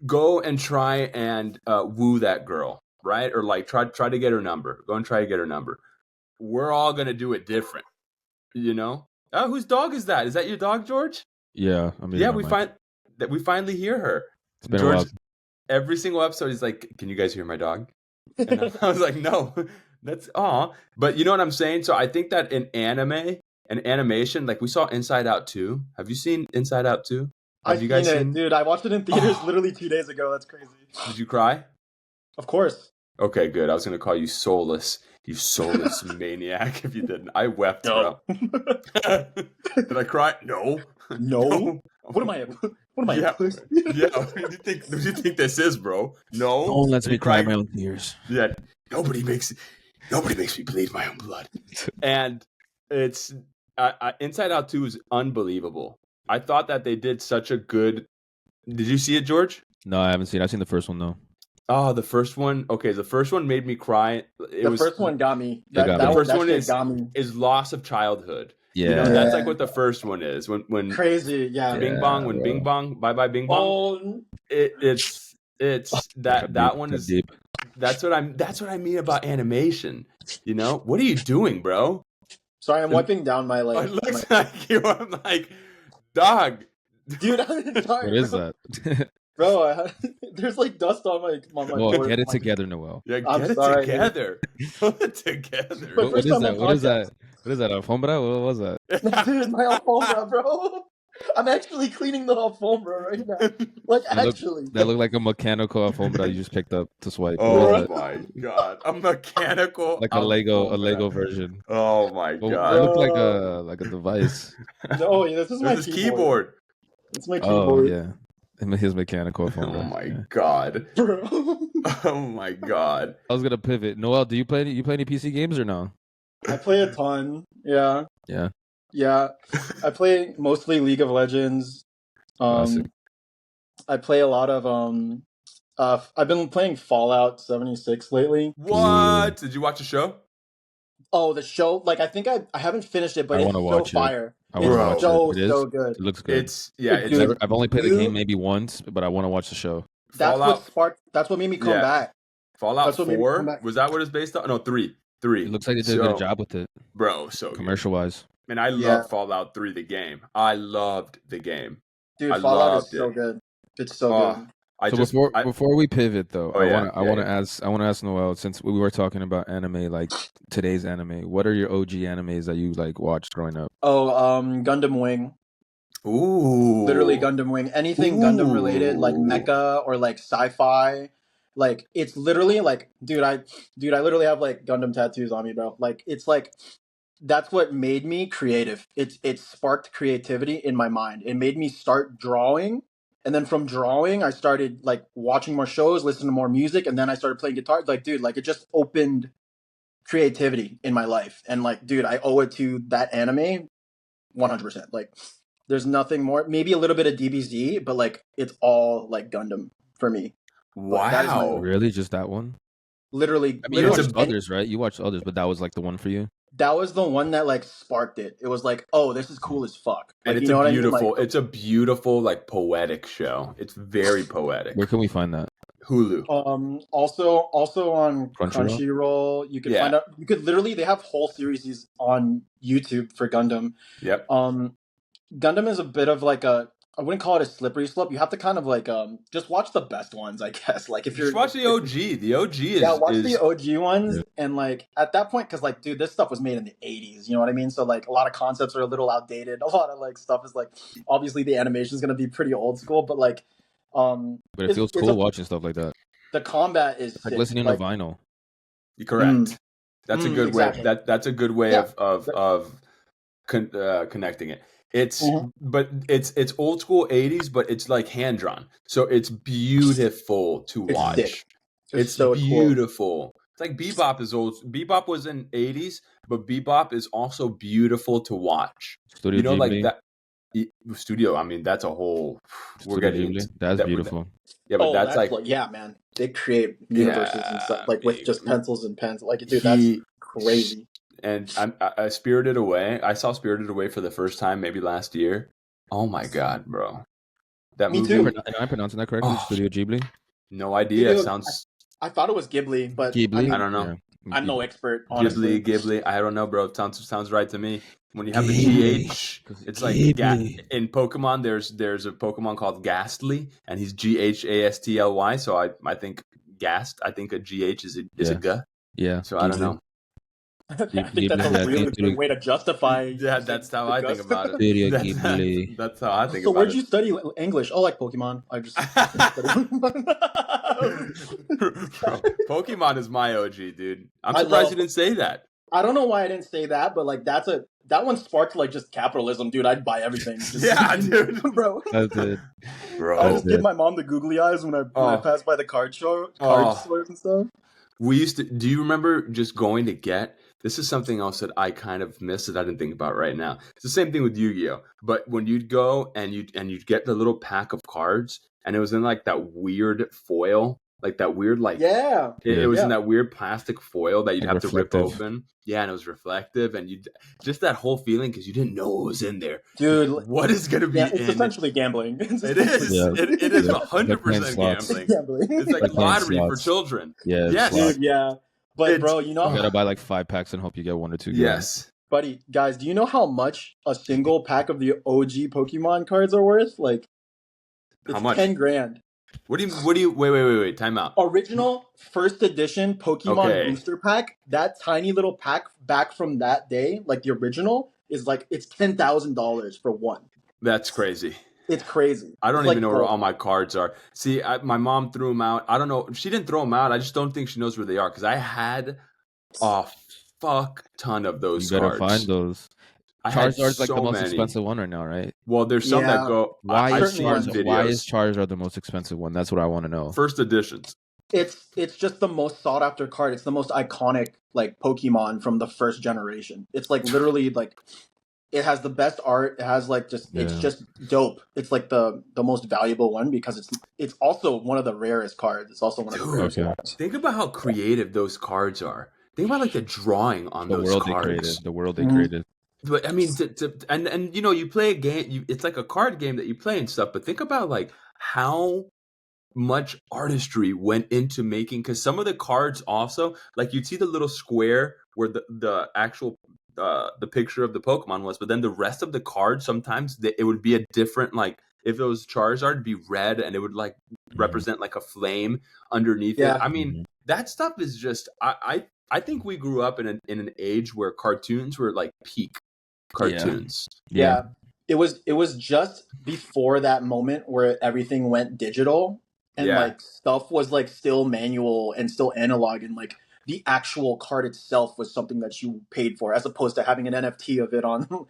go and try and woo that girl, right? Or like try to get her number. Go and try to get her number. We're all gonna do it different, you know. Oh, whose dog is that? Is that your dog, George? Yeah, We finally hear her. It's been George, a while. every single episode, he's like, "Can you guys hear my dog?" And I was like, "No, that's But you know what I'm saying? So I think that in anime and animation, like we saw Inside Out 2. Have you seen Inside Out 2? Have you guys seen it, dude. I watched it in theaters literally 2 days ago. That's crazy. Did you cry? Of course. Okay, good. I was gonna call you soulless. You soulless maniac if you didn't. I wept, No. bro. Did I cry? No. No. What am I? What am I? Yeah. Yeah. What do you think this is, bro? No. No one lets me cry cried- my own tears. Yeah. Nobody makes me bleed my own blood. And it's Inside Out 2 is unbelievable. I thought that they did such a good. Did you see it, George? No, I haven't seen it. I've seen the first one though. Oh, the first one. Okay, the first one made me cry. The first one got me. The first one got me. is loss of childhood. Yeah, You know, that's like what the first one is. When Crazy, yeah. Bing Bong, when Bing Bong, bye bye Bing Bong. It's that one is deep. that's what I mean about animation. You know, what are you doing, bro? Sorry, I'm wiping down my It looks like you. I'm like, dog, dude. I'm sorry. What is that? Bro, there's like dust on my Well, door. get it together, Noel. Yeah, I'm get it sorry, together. Put it together. But What is first time that? on What is podcast. that? What is that? Alfombra? What was that? Dude, my alfombra, bro. I'm actually cleaning the alfombra right now. Like, actually. That looked like a mechanical alfombra you just picked up to swipe. What Oh was that? my god, a mechanical, Like a Lego version. Oh my Well, god, it looked like a device. No, this is my keyboard. It's my Oh keyboard. yeah, his mechanical alfombra. Oh my Yeah. god. Bro. Oh my god. I was gonna pivot. Noel, do you play any PC games or no? I play a ton. Yeah. Yeah. Yeah. I play mostly League of Legends. Classic. I play a lot of I've been playing Fallout 76 lately. What? Did you watch the show? Oh, the show, like I think I haven't finished it, but I it's wanna so watch it. fire. I It's want to watch so it. It is. so good. It looks good. Dude, I've only played the you- game maybe once, but I want to watch the show. That's Fallout. what sparked. That's what made me come Yeah. back. Fallout That's what made me come 4? back. Was that what it's based on? No, 3. It looks like they did a good job with it, Bro, so good. commercial wise. And I Yeah. love Fallout 3, the game. I loved the game. Dude, I Fallout loved is so it. good. It's so Oh, good. Before we pivot though, Oh, I yeah. want to ask Noel, since we were talking about anime, like today's anime. What are your OG animes that you like watched growing up? Oh, Gundam Wing. Ooh. Literally Gundam Wing. Anything Gundam related, like mecha or like sci-fi. Like it's literally like, dude, I literally have like Gundam tattoos on me, bro. Like it's like that's what made me creative. It sparked creativity in my mind. It made me start drawing. And then from drawing, I started like watching more shows, listening to more music, and then I started playing guitar. Like, dude, like it just opened creativity in my life. And like, dude, I owe it to that anime 100%. Like, there's nothing more. Maybe a little bit of DBZ, but like it's all like Gundam for me. Like, that is my- Wow. Really, just that one? Literally, I mean, you literally watched others, right? You watched others, but that was like the one for you. that was the one that like sparked it. It was like, oh, this is cool as fuck. Like, And it's you know what a I mean? beautiful, Like, it's a beautiful, like poetic show. It's very poetic. Where can we find that? Hulu. also on Crunchyroll? Crunchyroll, you could Yeah. find out. You could literally, they have whole series on YouTube for Gundam. Yep. Gundam is a bit of like I wouldn't call it a slippery slope. You have to kind of like just watch the best ones, I guess. Like if you're Just watch the OG. The OG is watch is the OG ones, Yeah. and like at that point, because like, dude, this stuff was made in the 80s. You know what I mean? So like, a lot of concepts are a little outdated. A lot of like stuff is like, obviously the animation is gonna be pretty old school, but like, But it it's- feels it's cool a- watching stuff like that. the combat is It's like sick. listening Like, to vinyl. You're correct. Mm. That's a Mm, good exactly. way. That's a good way Yeah. of connecting it. It's Mhm. but it's old school 80s, but it's like hand drawn, so it's beautiful to It's watch. sick. It's so cool. beautiful. It's like Bebop is old. Bebop was in 80s, but Bebop is also beautiful to watch. Studio You know, like Ghibli. that studio. I mean, that's a whole. We're Studio getting Ghibli. That's that- beautiful. Yeah, but Oh, that's like yeah, man. They create universes and stuff like with just pencils and pens. Like, dude, that's he- crazy. And I Spirited Away. I saw Spirited Away for the first time maybe last year. Oh my god, bro! That Me movie. too. Am I pronouncing that correctly? Oh. Studio Ghibli. No idea. Dude, Sounds. I thought it was Ghibli, but Ghibli. I don't know. Yeah. I'm no expert, honestly. Ghibli. I don't know, bro. Sounds right to me. When you have the Ghibli. GH, it's like Ghibli. in Pokemon. There's a Pokemon called Ghastly, and he's GHASTLY. So I think Ghast. I think a GH is a G. Yeah. So I don't know. I think that's a really good way to justify. Yeah, that's how I think about it. Studio Ghibli. That's how I think So about where'd it. you study English? Oh, like Pokemon. I just Bro, Pokemon is my OG, dude. I'm I surprised love- you didn't say that. I don't know why I didn't say that, but like that one sparked like just capitalism, dude. I'd buy everything. Just, Yeah, dude. bro. That's it. Bro. I just give my mom the googly eyes when I pass by the card stores and stuff. We used to. Do you remember just going to get? This is something else that I kind of missed that I didn't think about right now. It's the same thing with Yu-Gi-Oh. But when you'd go and you'd get the little pack of cards, and it was in like that weird foil, like that weird like It was in that weird plastic foil that you'd have to rip open. Yeah, and it was reflective, and you just that whole feeling because you didn't know what was in there, dude. What is gonna be? It's essentially gambling. It is. Yeah. It is 100% gambling. It's like lottery for children. Yeah. Yes. Dude, yeah. But bro, you know, you gotta buy like 5 packs and hope you get 1 or 2. Yes. Buddy, guys, do you know how much a single pack of the OG Pokemon cards are worth? Like, it's how much? 10 grand. What do you? Wait. Time out. Original first edition Pokemon booster pack. That tiny little pack back from that day, like the original, is like it's $10,000 for one. That's crazy. It's crazy. I don't even know where all my cards are. See, my mom threw them out. I don't know. She didn't throw them out. I just don't think she knows where they are because I had a fuck ton of those cards. You gotta find those. Charizard's like the most expensive one right now, right? Well, there's some that go. Why is Charizard the most expensive one? That's what I want to know. First editions. It's just the most sought after card. It's the most iconic like Pokemon from the first generation. It's like literally like it has the best art. It has like it's just dope. It's like the most valuable one because it's also one of the rarest cards. It's also one of the rarest cards. Think about how creative those cards are. Think about like the drawing on those cards. The world they created. But I mean, and you know, you play a game. It's like a card game that you play and stuff. But think about like how much artistry went into making. Because some of the cards also, like you'd see the little square where the actual the picture of the Pokemon was, but then the rest of the cards sometimes it would be a different like. If it was Charizard, it'd be red, and it would like represent like a flame underneath it. I mean, that stuff is just. I think we grew up in an age where cartoons were like peak cartoons. Yeah. It was just before that moment where everything went digital and like stuff was like still manual and still analog and like the actual card itself was something that you paid for as opposed to having an NFT of it on your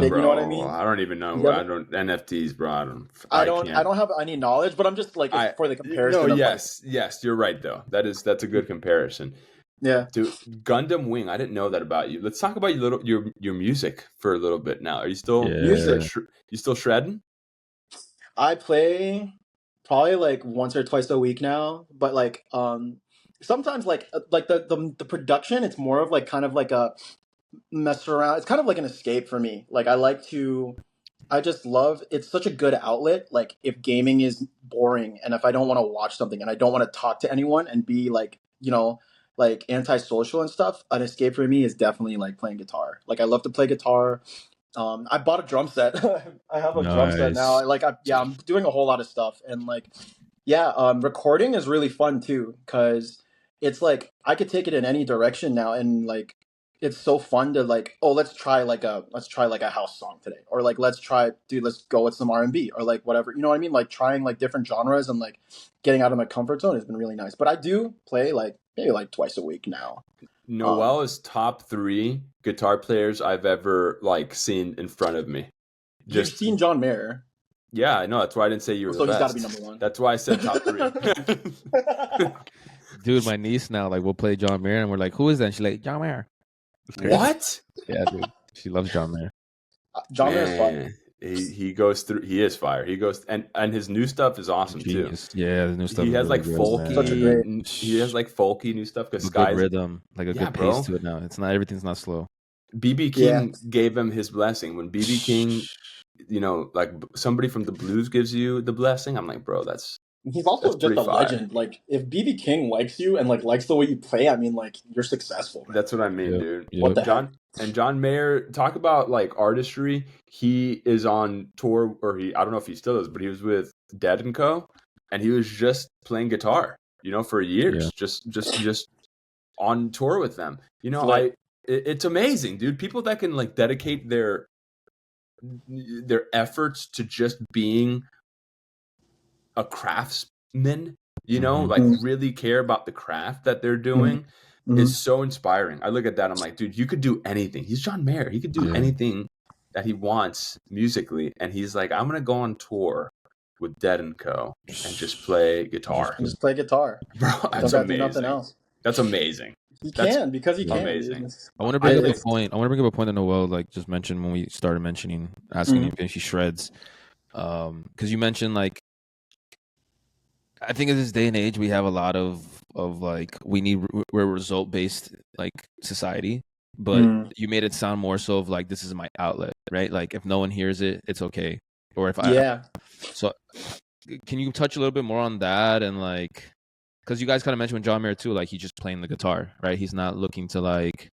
thing. Bro, you know what I mean? I don't even know. I don't NFTs, bro. I don't have any knowledge, but I'm just like for the comparison. No, yes, you're right though. That's a good comparison. Yeah, dude, Gundam Wing. I didn't know that about you. Let's talk about your music for a little bit now. Are you still you still shredding? I play probably like once or twice a week now, but like sometimes like the production. It's more of like kind of like a mess around. It's kind of like an escape for me. Like I just love. It's such a good outlet. Like if gaming is boring and if I don't want to watch something and I don't want to talk to anyone and be like like antisocial and stuff, an escape for me is definitely like playing guitar. Like I love to play guitar. I bought a drum set. I have a drum set now. I'm doing a whole lot of stuff and like, recording is really fun too. Cause it's like, I could take it in any direction now. And like, it's so fun to like, let's try like a house song today. Or like, let's go with some R&B or like whatever, you know what I mean? Like trying like different genres and like getting out of my comfort zone has been really nice. But I do play like, maybe like twice a week now. Noel is top 3 guitar players I've ever like seen in front of me. You've seen John Mayer. Yeah, I know. That's why I didn't say you were the best. So he's got to be number 1. That's why I said top 3. Dude, my niece now, like, we'll play John Mayer, and we're like, who is that? And she's like, John Mayer. What? Yeah, dude. She loves John Mayer. John Mayer's fun. He goes through. He is fire. He goes and his new stuff is awesome too. Yeah, the new stuff. He has really like folky. He has like folky new stuff because good rhythm, like a good pace to it now. It's not everything's not slow. BB King gave him his blessing when BB King like somebody from the blues gives you the blessing, I'm like, bro, that's He's also just pretty a fire. legend. Like, if BB King likes you and like likes the way you play, I mean, like, you're successful, man. That's what I mean, dude. What the heck? John Mayer, talk about like artistry. He is on tour, or I don't know if he still is, but he was with Dead and Co. And he was just playing guitar, for years, just on tour with them. It's amazing, dude. People that can like dedicate their efforts to just being a craftsman, like really care about the craft that they're doing is so inspiring. I look at that, I'm like, dude, you could do anything. He's John Mayer. He could do anything that he wants musically. And he's like, I'm going to go on tour with Dead and Co. and just play guitar. Just play guitar. Bro, that's amazing. Do nothing else. That's amazing. He can, because he can. Amazing. I want to bring up a point. I want to bring up a point that Noel like just mentioned when we started asking him if he shreds. Because you mentioned like, I think in this day and age we have a lot of like we're a result based like society, but you made it sound more so of like, this is my outlet, right? Like if no one hears it, it's okay. Or if so can you touch a little bit more on that? And like, because you guys kind of mentioned with John Mayer too, like he's just playing the guitar, right? He's not looking to like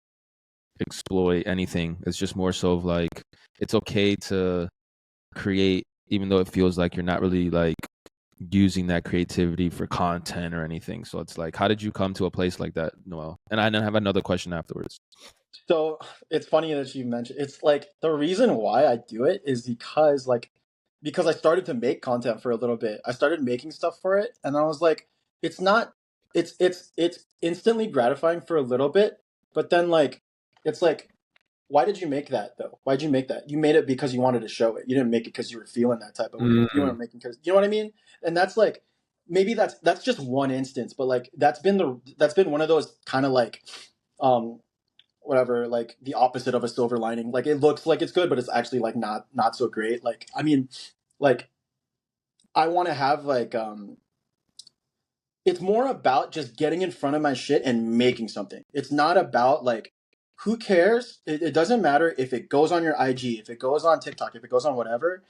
exploit anything. It's just more so of like, it's okay to create, even though it feels like you're not really like using that creativity for content or anything. So it's like, how did you come to a place like that, Noel? And I have another question afterwards. So it's funny that you mentioned, it's like the reason why I do it is because I started to make content for a little bit. I started making stuff for it, and I was like, it's instantly gratifying for a little bit, but then like, it's like, why did you make that though? Why'd you make that? You made it because you wanted to show it. You didn't make it because you were feeling that type of way. You weren't making because, you know what I mean? And that's like, maybe that's just one instance, but like that's been one of those kind of like, whatever, like the opposite of a silver lining. Like it looks like it's good, but it's actually like not so great. Like, I mean, like I want to have like, it's more about just getting in front of my shit and making something. It's not about like, who cares? It doesn't matter if it goes on your IG, if it goes on TikTok, if it goes on whatever.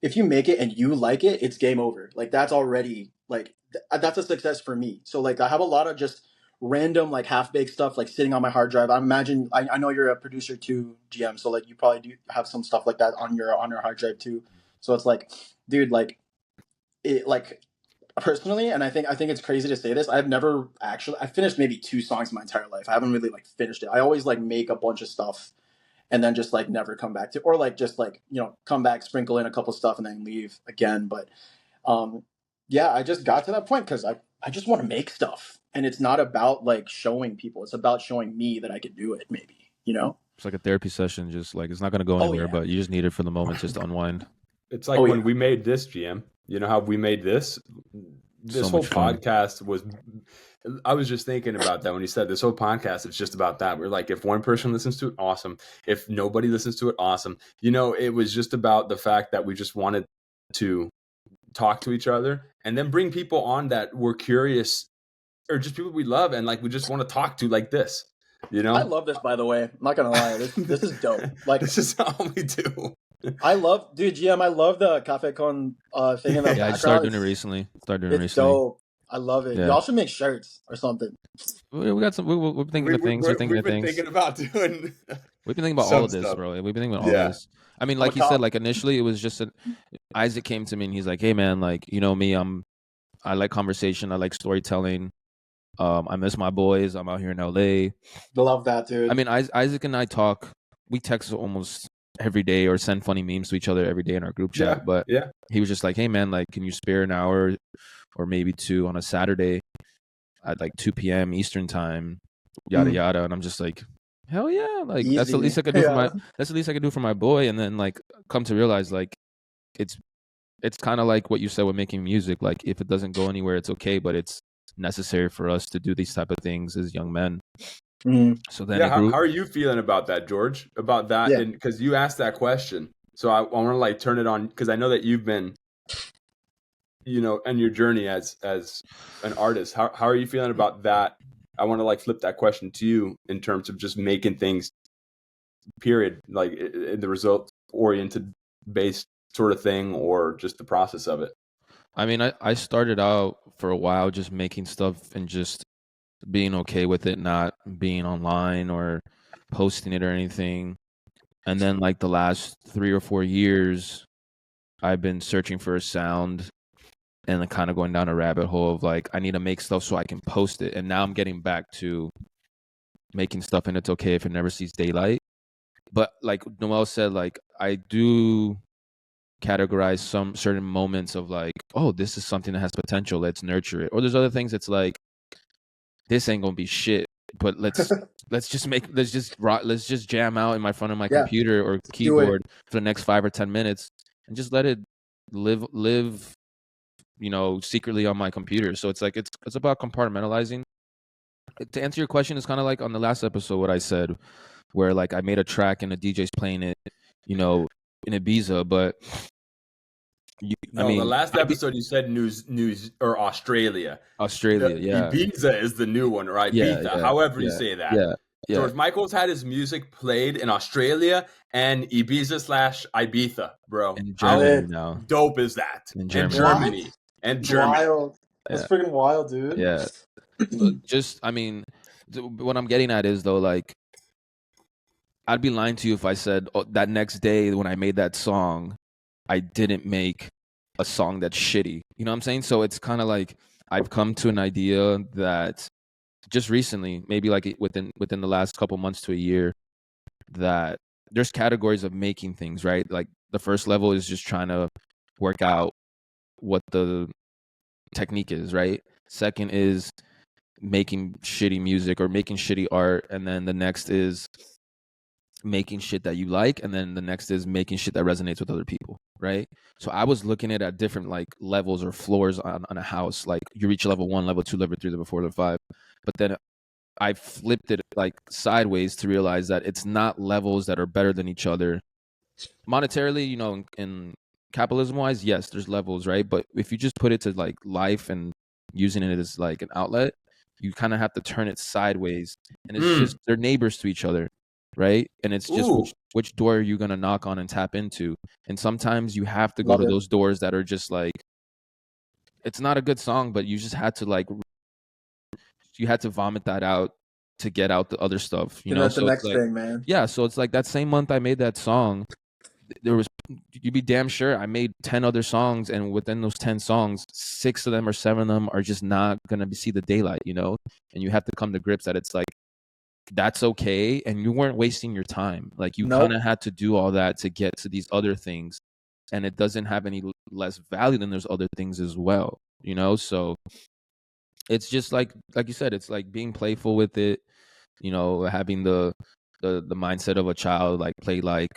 If you make it and you like it, it's game over. Like that's already like, that's a success for me. So like I have a lot of just random like half-baked stuff like sitting on my hard drive. I know you're a producer too, GM, so like you probably do have some stuff like that on your hard drive too. So it's like, dude, like it, like personally, and I think it's crazy to say this, I finished maybe 2 songs my entire life. I haven't really like finished it. I always like make a bunch of stuff and then just like never come back to, or like just like, come back, sprinkle in a couple stuff and then leave again. But I just got to that point because I just want to make stuff, and it's not about like showing people, it's about showing me that I can do it, maybe, It's like a therapy session, just like it's not going to go anywhere, but you just need it for the moment just to unwind. It's like when we made this, GM, you know how we made this whole podcast was, I was just thinking about that when you said this whole podcast, it's just about that. We're like, if one person listens to it, awesome. If nobody listens to it, awesome. It was just about the fact that we just wanted to talk to each other and then bring people on that were curious or just people we love. And like, we just want to talk to like this, I love this, by the way. I'm not going to lie. This is dope. Like, this is how we do. GM, I love the Cafe Con thing in the background. I started doing it recently. It's dope. I love it. Y'all should make shirts or something. We got some. We're thinking of things. We're thinking of things. Thinking about doing. We've been thinking about all of this, bro. We've been thinking about all of this. I mean, like you said, like initially it was just Isaac came to me and he's like, "Hey, man, like me, I like conversation. I like storytelling. I miss my boys. I'm out here in LA. Love that, dude. I mean, Isaac and I talk. We text almost every day or send funny memes to each other every day in our group chat. But he was just like, "Hey, man, like, can you spare an hour or maybe 2 on a Saturday at like 2 p.m. Eastern time, yada yada." And I'm just like, hell yeah, like easy. That's the least I could do that's the least I could do for my boy. And then like come to realize like it's kind of like what you said with making music. Like if it doesn't go anywhere, it's okay, but it's necessary for us to do these type of things as young men. So then how are you feeling about that, George? About that, and because you asked that question, so I want to like turn it on because I know that you've been, in your journey as an artist. How are you feeling about that? I want to like flip that question to you in terms of just making things, period, like in the result oriented based sort of thing, or just the process of it? I mean, I started out for a while just making stuff and just being okay with it, not being online or posting it or anything. And then like the last 3 or 4 years, I've been searching for a sound and then kind of going down a rabbit hole of like, I need to make stuff so I can post it. And now I'm getting back to making stuff, and it's okay if it never sees daylight. But like Noel said, like I do categorize some certain moments of like, oh, this is something that has potential, let's nurture it. Or there's other things that's like, this ain't gonna be shit, but let's just jam out in front of my computer or keyboard for the next 5 or 10 minutes and just let it live, secretly on my computer. So it's like it's about compartmentalizing. To answer your question, it's kind of like on the last episode what I said, where like I made a track and the DJ's playing it, in Ibiza, but the last episode you said news or Australia. Yeah. Ibiza is the new one, or Ibiza, however you say that. Yeah. George Michael's had his music played in Australia and Ibiza/Ibiza, bro. In Germany now. Dope is that? In Germany. Germany. And Germany. Wild. That's freaking wild, dude. Yeah. What I'm getting at is though, like, I'd be lying to you if I said that next day when I made that song, I didn't make a song that's shitty. You know what I'm saying? So it's kind of like I've come to an idea that just recently, maybe like within the last couple months to a year, that there's categories of making things, right? Like the first level is just trying to work out what the technique is, right? Second is making shitty music or making shitty art, and then the next is making shit that you like, and then the next is making shit that resonates with other people, right? So I was looking at different like levels or floors on a house. Like you reach level 1, level 2, level 3, level 4, level 5. But then I flipped it like sideways to realize that it's not levels that are better than each other. Monetarily, in capitalism wise, yes, there's levels, right? But if you just put it to like life and using it as like an outlet, you kind of have to turn it sideways, and it's just they're neighbors to each other, right? And it's just which door are you gonna knock on and tap into? And sometimes you have to go to those doors that are just like, it's not a good song, but you just had to vomit that out to get out the other stuff, That's so the next thing, man. Yeah, so it's like that same month I made that song, you'd be damn sure I made 10 other songs, and within those 10 songs, 6 of them or 7 of them are just not gonna see the daylight, and you have to come to grips that it's like, that's okay, and you weren't wasting your time. Like you kind of had to do all that to get to these other things, and it doesn't have any less value than those other things as well, so it's just like you said, it's like being playful with it, having the mindset of a child, like play like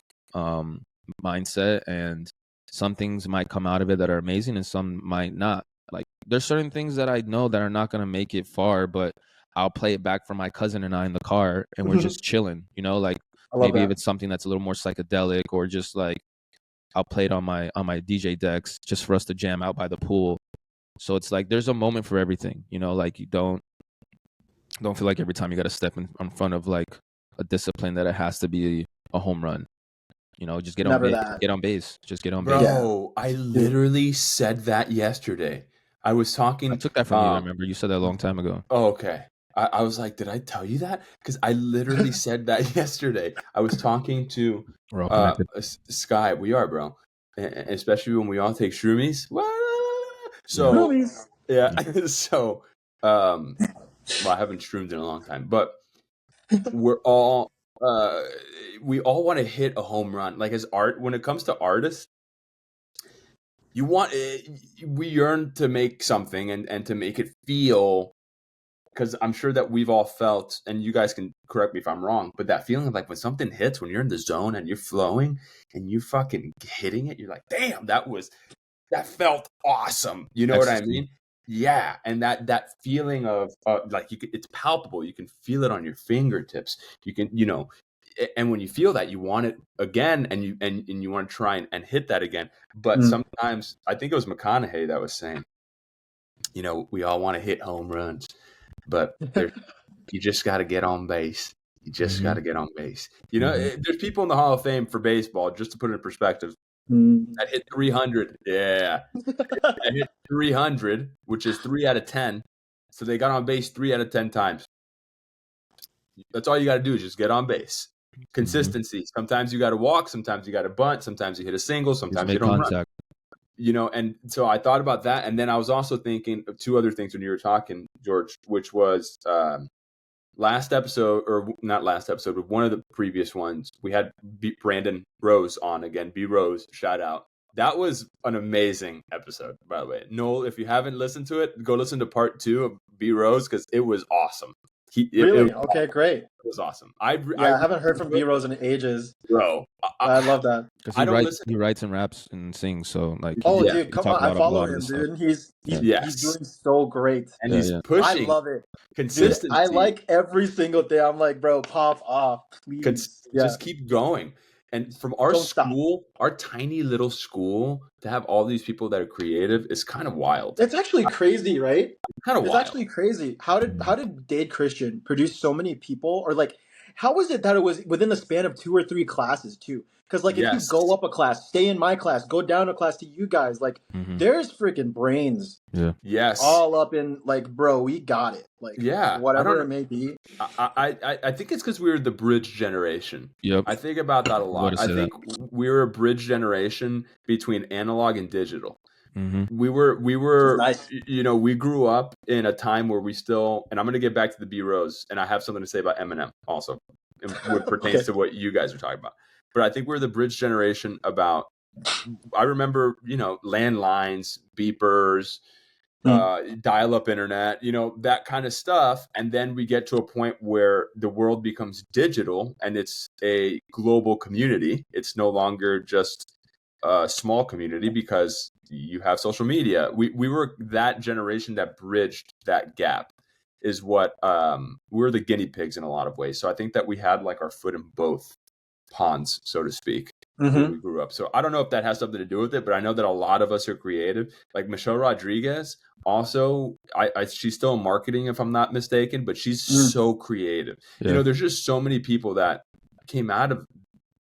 mindset, and some things might come out of it that are amazing and some might not. Like there's certain things that I know that are not going to make it far, but I'll play it back for my cousin and I in the car, and we're just chilling, like maybe if it's something that's a little more psychedelic, or just like I'll play it on my DJ decks just for us to jam out by the pool. So it's like there's a moment for everything, like you don't feel like every time you got to step in front of like a discipline that it has to be a home run. Just get on base. Just get on base. Bro, I literally said that yesterday. I was talking. I took that from you. I remember you said that a long time ago. Oh, okay. I was like, did I tell you that? Because I literally said that yesterday. I was talking to Sky. We are, bro. Especially when we all take shroomies. So, shroomies. Yeah. So, I haven't shroomed in a long time, but we're all, we all want to hit a home run. Like as art, when it comes to artists, we yearn to make something and to make it feel, because I'm sure that we've all felt, and you guys can correct me if I'm wrong, but that feeling of like when something hits, when you're in the zone and you're flowing and you're fucking hitting it, you're like, damn, that felt awesome. You know what I mean? Yeah. And that feeling of like it's palpable. You can feel it on your fingertips. You can, and when you feel that, you want it again, and you want to try and hit that again. But sometimes, I think it was McConaughey that was saying, we all want to hit home runs, but you just got to get on base. You just got to get on base. There's people in the Hall of Fame for baseball, just to put it in perspective. That hit 300. Yeah. I hit 300, which is 3 out of 10. So they got on base 3 out of 10 times. That's all you got to do is just get on base. Consistency. Sometimes you got to walk. Sometimes you got to bunt. Sometimes you hit a single. Sometimes you don't run. And so I thought about that. And then I was also thinking of two other things when you were talking, George, which was last episode, or not last episode, but one of the previous ones, we had Brandon Rose on again. B Rose, shout out. That was an amazing episode, by the way. Noel, if you haven't listened to it, go listen to part 2 of B Rose because it was awesome. Really? Okay, great. It was awesome. I haven't heard from B Rose in ages. Bro, I love that. Because he writes and raps and sings, so like. Dude, come on! I follow him, dude. He's doing so great, and he's pushing. I love it. Consistency. Dude, I like every single day. I'm like, bro, pop off, please. Just keep going. And from our school, our tiny little school, to have all these people that are creative is kind of wild. It's actually crazy, right? Kind of wild. It's actually crazy. How did Dade Christian produce so many people? Or like, how was it that it was within the span of 2 or 3 classes too? Because like, if you go up a class, stay in my class, go down a class to you guys, like, there's freaking brains. Yeah. Yes. All up in like, bro, we got it. Like, whatever it may be. I think it's because we were the bridge generation. Yep. I think about that a lot. I think we were a bridge generation between analog and digital. We were nice. We grew up in a time where we still, and I'm going to get back to the B Rose, and I have something to say about Eminem also, what pertains to what you guys are talking about. But I think we're the bridge generation about, I remember, landlines, beepers, dial-up internet, that kind of stuff. And then we get to a point where the world becomes digital and it's a global community. It's no longer just a small community because you have social media. We were that generation that bridged that gap, is what we're the guinea pigs in a lot of ways. So I think that we had like our foot in both ponds, so to speak, when we grew up. So I don't know if that has something to do with it, but I know that a lot of us are creative. Like Michelle Rodriguez, also, she's still in marketing, if I'm not mistaken, but she's so creative. Yeah. There's just so many people that came out of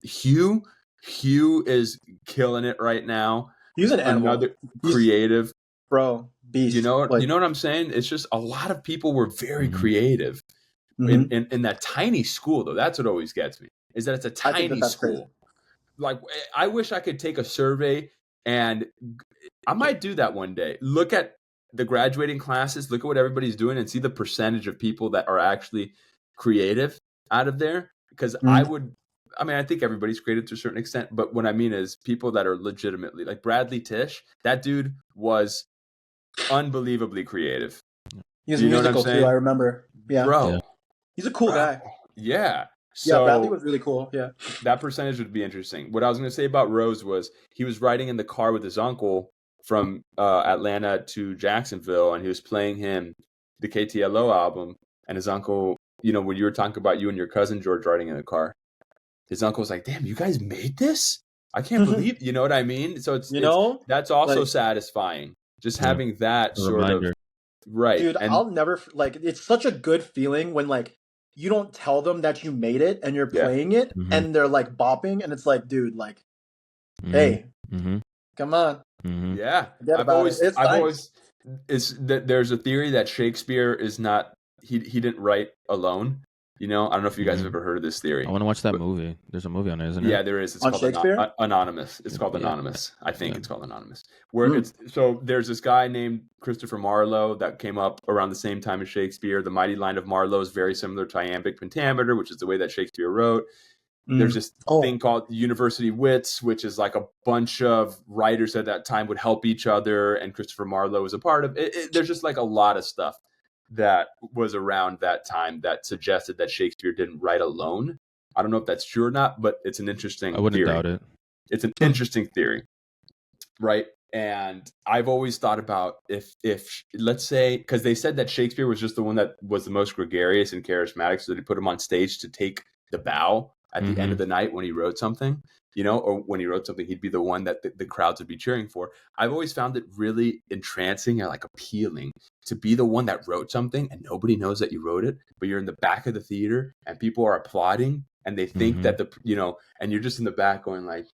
Hugh. Hugh is killing it right now. He's an animal. Another creative, bro, beast. You know what I'm saying? It's just a lot of people were very creative in that tiny school, though. That's what always gets me, is that it's a tiny school. Crazy. Like, I wish I could take a survey, and I might do that one day. Look at the graduating classes, look at what everybody's doing, and see the percentage of people that are actually creative out of there. Because I think everybody's creative to a certain extent, but what I mean is people that are legitimately, like Bradley Tish, that dude was unbelievably creative. He was musical too, I remember. Yeah. Bro. Yeah. He's a cool guy. Yeah. So Bradley was really cool. Yeah. That percentage would be interesting. What I was going to say about Rose was he was riding in the car with his uncle from Atlanta to Jacksonville, and he was playing him the KTLO album, and his uncle, when you were talking about you and your cousin George riding in the car, his uncle was like, "Damn, you guys made this? I can't believe." You know what I mean? So it's that's also satisfying. Just having that sort reminder. Of right, dude. And I'll never it's such a good feeling when you don't tell them that you made it and you're playing it and they're like bopping, and it's like, dude, like, hey, come on, yeah. I've always there's a theory that Shakespeare is not he didn't write alone. I don't know if you guys have ever heard of this theory. I want to watch that movie. There's a movie on there, isn't there? Yeah, there is. It's on called Shakespeare? Anonymous. It's called Anonymous. I think it's called Anonymous. So there's this guy named Christopher Marlowe that came up around the same time as Shakespeare. The mighty line of Marlowe is very similar to iambic pentameter, which is the way that Shakespeare wrote. There's this thing called University Wits, which is like a bunch of writers at that time would help each other, and Christopher Marlowe was a part of it. There's just like a lot of stuff that was around that time that suggested that Shakespeare didn't write alone. I don't know if that's true or not, but it's an interesting I wouldn't theory. doubt it. It's an interesting theory, right? And I've always thought about if let's say, because they said that Shakespeare was just the one that was the most gregarious and charismatic, so they put him on stage to take the bow at the end of the night when he wrote something, or when he wrote something, he'd be the one that the crowds would be cheering for. I've always found it really entrancing and like appealing to be the one that wrote something and nobody knows that you wrote it, but you're in the back of the theater and people are applauding and they think that and you're just in the back going like,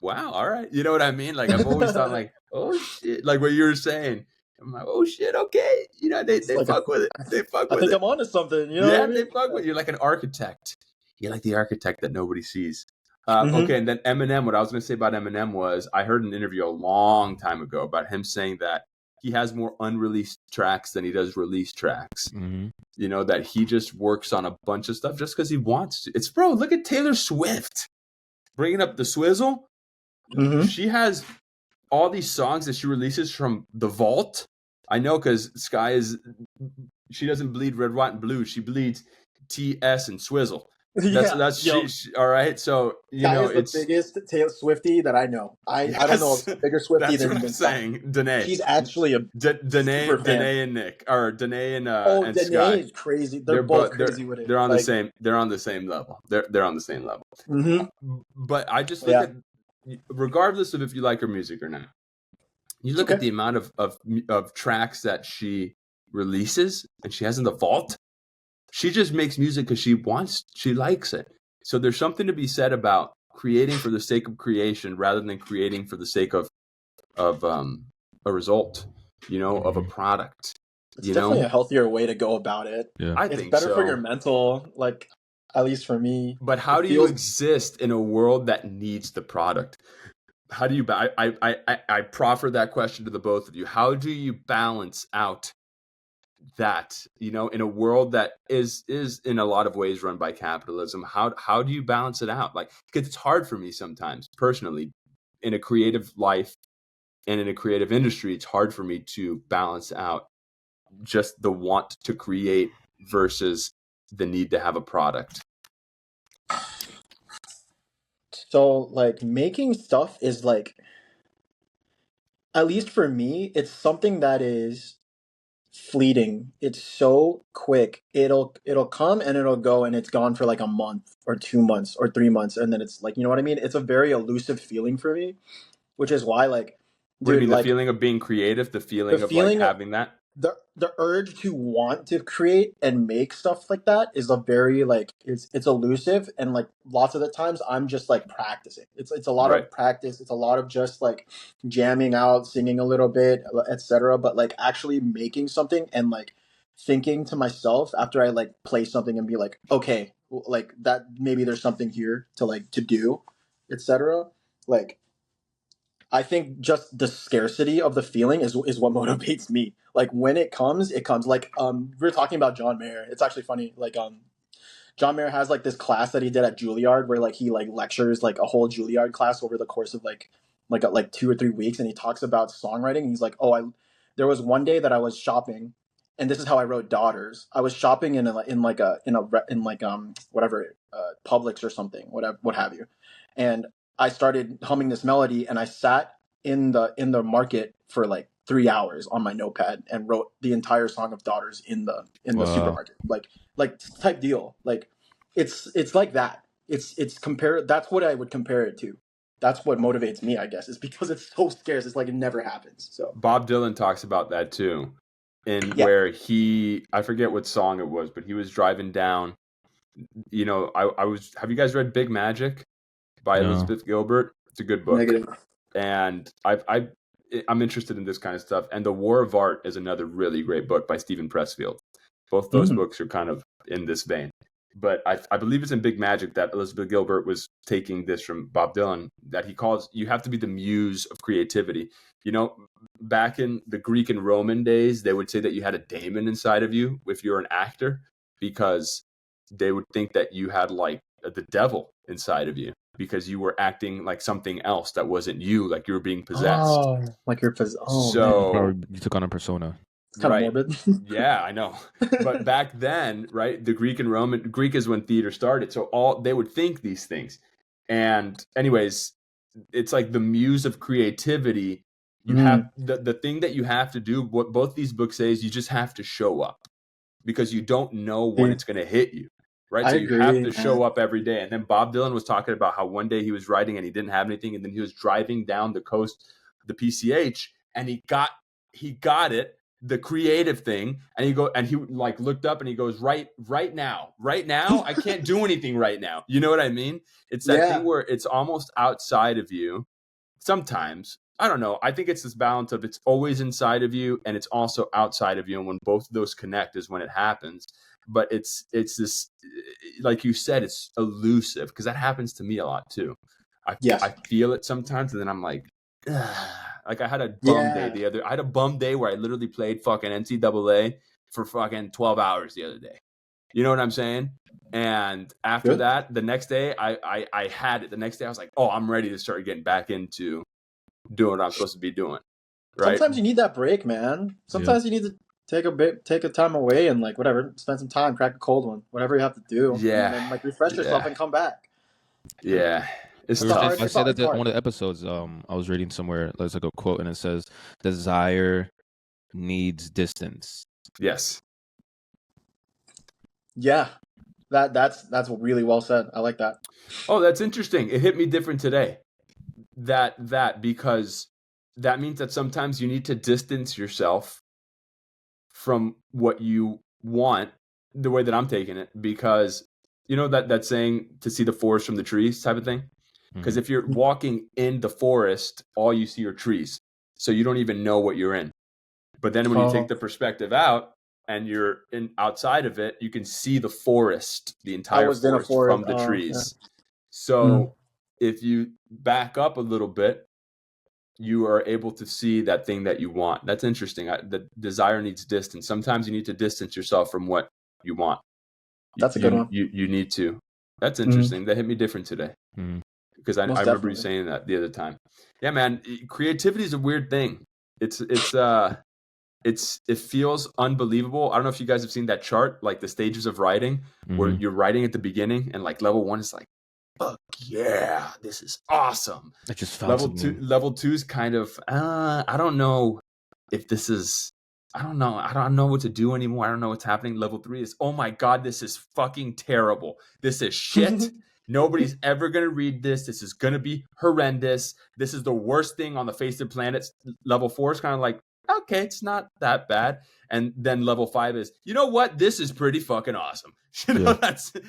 wow, all right. You know what I mean? Like I've always thought like, oh shit, like what you were saying. I'm like, oh shit, okay. You know, they It's like fuck with it. They fuck I with think it. I'm onto something. You know what Yeah, I they mean? fuck with. You're like an architect. You're like the architect that nobody sees. Mm-hmm. Okay, and then Eminem. What I was going to say about Eminem was I heard an interview a long time ago about him saying that he has more unreleased tracks than he does released tracks. Mm-hmm. You know, that he just works on a bunch of stuff just because he wants to. It's bro. Look at Taylor Swift bringing up the swizzle. Mm-hmm. She has all these songs that she releases from the vault. I know because Sky is. She doesn't bleed red, white, and blue. She bleeds TS and swizzle. That's Yo, she. All right, so you that know is the it's biggest Taylor Swiftie that I know. I don't know yes. a bigger Swiftie That's what I'm than Sky. saying. Danae, She's actually a super fan. Danae and Nick, or Danae Oh, and Danae Sky. is crazy. They're both crazy with it. They're on the Like, same. They're on the same level. They're on the same level. But I just look at, regardless of if you like her music or not, you look at the amount of tracks that she releases and she has in the vault. She just makes music because she likes it. So there's something to be said about creating for the sake of creation rather than creating for the sake of a result, you know, of a product. It's definitely a healthier way to go about it. Yeah, I it's think better so. for your mental, like, at least for me. But how do you exist in a world that needs the product? How do you? I proffer that question to the both of you. How do you balance out that, you know, in a world that is in a lot of ways run by capitalism? How do you balance it out? Like, because it's hard for me sometimes personally in a creative life and in a creative industry. It's hard for me to balance out just the want to create versus the need to have a product. So, like, making stuff is like, at least for me, it's something that is fleeting. It's so quick. It'll come and it'll go and it's gone for like a month or 2 months or 3 months, and then it's like, you know what I mean? It's a very elusive feeling for me, which is why, like, What do you dude, mean, like the feeling of being creative, the the feeling of like feeling of having that? the urge to want to create and make stuff like that is a very, like, it's elusive, and like lots of the times I'm just like practicing. It's a lot Right. of practice. It's a lot of just like jamming out, singing a little bit, etc. But like actually making something and like thinking to myself after I like play something and be like, okay, like that, maybe there's something here to like to do, etc. Like, I think just the scarcity of the feeling is what motivates me. Like when it comes, it comes. Like we were talking about John Mayer. It's actually funny. Like John Mayer has like this class that he did at Juilliard where like he like lectures like a whole Juilliard class over the course of like 2 or 3 weeks, and he talks about songwriting. And he's like, oh, I there was one day that I was shopping, and this is how I wrote Daughters. I was shopping in whatever Publix or something, whatever, what have you, and I started humming this melody, and I sat in the market for like 3 hours on my notepad and wrote the entire song of Daughters in the supermarket. Like type deal. Like it's like that. It's compare. That's what I would compare it to. That's what motivates me, I guess, is because it's so scarce. It's like it never happens. So Bob Dylan talks about that too, where I forget what song it was, but he was driving down. You know, I was. Have you guys read Big Magic by Elizabeth Gilbert? It's a good book. Negative. And I'm interested in this kind of stuff. And The War of Art is another really great book by Stephen Pressfield. Both those books are kind of in this vein. But I believe it's in Big Magic that Elizabeth Gilbert was taking this from Bob Dylan, that he calls, you have to be the muse of creativity. You know, back in the Greek and Roman days, they would say that you had a daemon inside of you if you're an actor, because they would think that you had like the devil inside of you because you were acting like something else that wasn't you, like you were being possessed. Oh, like you're possessed. Oh, so man. You took on a persona. It's kind of morbid. Yeah, I know. But back then, right, the Greek and Roman, Greek is when theater started. So they would think these things. And anyways, it's like the muse of creativity. You have the thing that you have to do, what both these books say, is you just have to show up, because you don't know when it's going to hit you. Right. So you have to show up every day. And then Bob Dylan was talking about how one day he was writing and he didn't have anything. And then he was driving down the coast, the PCH, and he got it. the creative thing, and he like looked up and he goes, right now, I can't do anything right now. You know what I mean? It's that thing where it's almost outside of you. Sometimes, I don't know. I think it's this balance of it's always inside of you and it's also outside of you. And when both of those connect is when it happens. But it's this, like you said, it's elusive, because that happens to me a lot too. I feel it sometimes, and then I'm like, ugh. Like I had a bum day I had a bum day where I literally played fucking NCAA for fucking 12 hours the other day. You know what I'm saying? And after that, the next day I had it. The next day I was like, oh, I'm ready to start getting back into doing what I'm supposed to be doing. Right? Sometimes you need that break, man. Sometimes you need to take a time away and like whatever, spend some time, crack a cold one, whatever you have to do. Yeah. And then like refresh yourself and come back. Yeah. I said that one of the episodes, I was reading somewhere, there's like a quote and it says, desire needs distance. Yes. Yeah. That's really well said. I like that. Oh, that's interesting. It hit me different today. That because that means that sometimes you need to distance yourself from what you want, the way that I'm taking it, because you know that saying, to see the forest from the trees type of thing. Because if you're walking in the forest, all you see are trees. So you don't even know what you're in. But then when you take the perspective out and you're outside of it, you can see the forest, the entire forest from the trees. Yeah. So if you back up a little bit, you are able to see that thing that you want. That's interesting. The desire needs distance. Sometimes you need to distance yourself from what you want. That's a good one. You need to. That's interesting. That hit me different today. Because I remember you saying that the other time. Yeah, man. Creativity is a weird thing. It feels unbelievable. I don't know if you guys have seen that chart, like the stages of writing, where you're writing at the beginning, and like level 1 is like, fuck yeah, this is awesome. I just found level 2 is kind of, I don't know if this is. I don't know what to do anymore. I don't know what's happening. Level 3 is, oh my God, this is fucking terrible. This is shit. Nobody's ever going to read this. This is going to be horrendous. This is the worst thing on the face of the planet. Level 4 is kind of like, okay, it's not that bad. And then level 5 is, you know what? This is pretty fucking awesome. You know,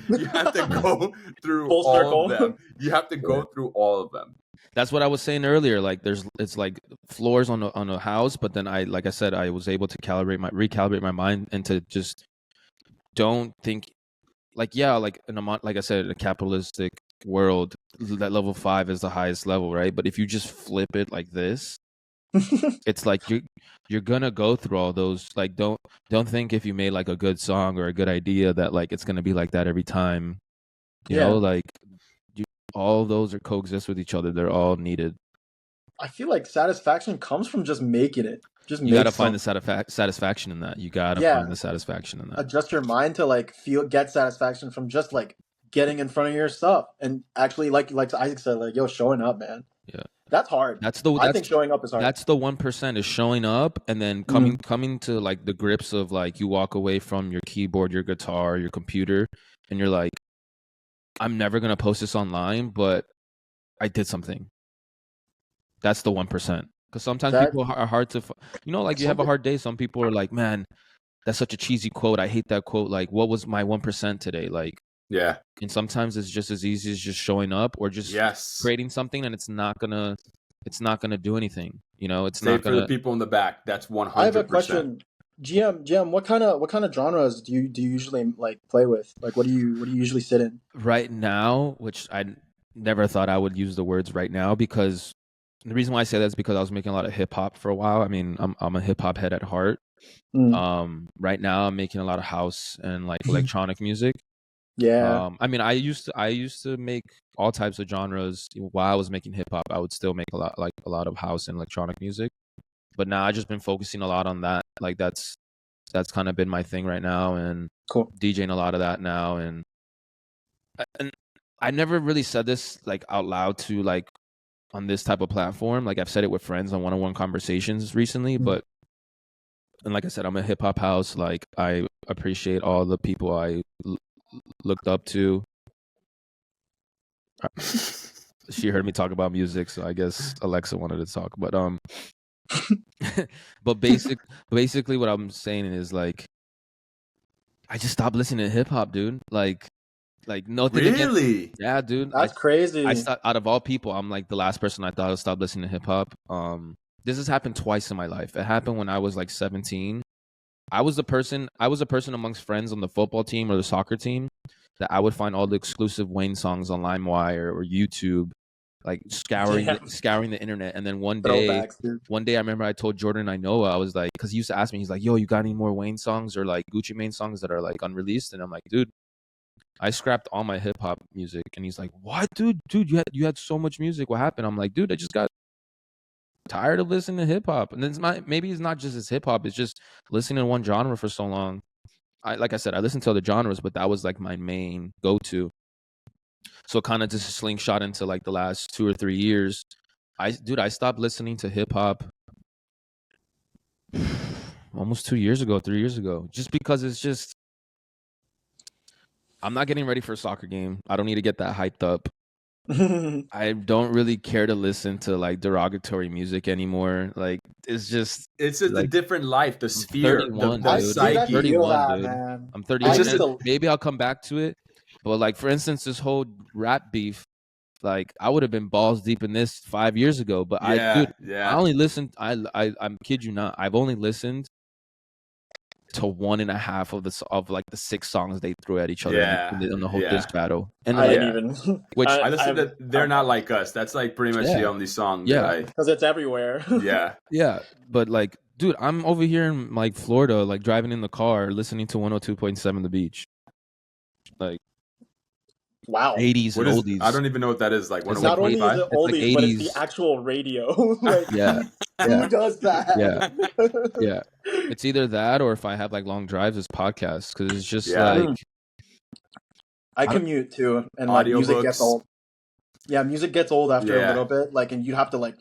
you have to go through all of them. You have to go through all of them. That's what I was saying earlier. Like it's like floors on a house, but then I was able to recalibrate my mind and to just don't think like I said, in a capitalistic world, that level 5 is the highest level, right? But if you just flip it like this, it's like you're gonna go through all those. Like don't think if you made like a good song or a good idea that like it's gonna be like that every time. You know, like all those are coexist with each other. They're all needed. I feel like satisfaction comes from just making it. You gotta find the satisfaction in that. You gotta find the satisfaction in that. Adjust your mind to like get satisfaction from just like getting in front of your stuff and actually like Isaac said, like, yo, showing up, man. Yeah, that's hard. I think showing up is hard. That's the 1% is showing up and then coming to like the grips of like you walk away from your keyboard, your guitar, your computer, and you're like, I'm never gonna post this online, but I did something. That's the 1%. Because sometimes people are hard to, like you have a hard day. Some people are like, man, that's such a cheesy quote. I hate that quote. Like, what was my 1% today? Like, yeah. And sometimes it's just as easy as just showing up or just creating something, and it's not gonna do anything. It's not gonna. For the people in the back, that's 100%. I have a question. GM, what kind of genres do you usually like play with? Like, what do you usually sit in? Right now, which I never thought I would use the words right now, because the reason why I say that is because I was making a lot of hip hop for a while. I mean, I'm a hip hop head at heart. Right now I'm making a lot of house and like electronic music. Yeah. I mean, I used to make all types of genres while I was making hip hop. I would still make a lot of house and electronic music. But now I've just been focusing a lot on that. Like that's kind of been my thing right now, and DJing a lot of that now. And I never really said this like out loud to like on this type of platform. Like I've said it with friends on one-on-one conversations recently, but and like I said, I'm a hip hop house. Like I appreciate all the people I looked up to. She heard me talk about music, so I guess Alexa wanted to talk. But But basically what I'm saying is like I just stopped listening to hip hop, dude. Like nothing against. Really? Yeah, dude. That's crazy. I stopped, out of all people, I'm like the last person I thought would stop listening to hip hop. This has happened twice in my life. It happened when I was like 17. I was a person amongst friends on the football team or the soccer team that I would find all the exclusive Wayne songs on LimeWire or YouTube, like scouring the internet. And then one day I remember I told Jordan I was like, because he used to ask me, he's like, yo, you got any more Wayne songs or like Gucci Mane songs that are like unreleased? And I'm like, dude, I scrapped all my hip hop music. And he's like, what, dude, you had so much music. What happened? I'm like, dude, I just got tired of listening to hip hop. And then maybe it's not just hip hop, it's just listening to one genre for so long. Like I said, I listened to other genres, but that was like my main go-to. So kind of just slingshot into like the last 2 or 3 years. I stopped listening to hip hop almost 3 years ago, just because it's just, I'm not getting ready for a soccer game. I don't need to get that hyped up. I don't really care to listen to like derogatory music anymore. Like it's just a different life, the sphere, 31, the dude. psyche. I'm 31, dude. Man. I'm 31. Maybe I'll come back to it. But like for instance, this whole rap beef, like I would have been balls deep in this 5 years ago. But I only listened. I'm kid you not. I've only listened to 1.5 of like the 6 songs they threw at each other on the whole disc battle. And I didn't even. Which I listened to They're Not Like Us. That's like pretty much the only song. Yeah, because it's everywhere. Yeah. But like, dude, I'm over here in like Florida, like driving in the car, listening to 102.7 The Beach. Like, wow, 80s and oldies. I don't even know what that is. Like, it's not only is it oldies, but it's the actual radio. Like, who does that? Yeah. It's either that or if I have like long drives, it's podcasts, because it's just like. I commute too, and like music gets old. Yeah, music gets old after a little bit. Like, and you have to like,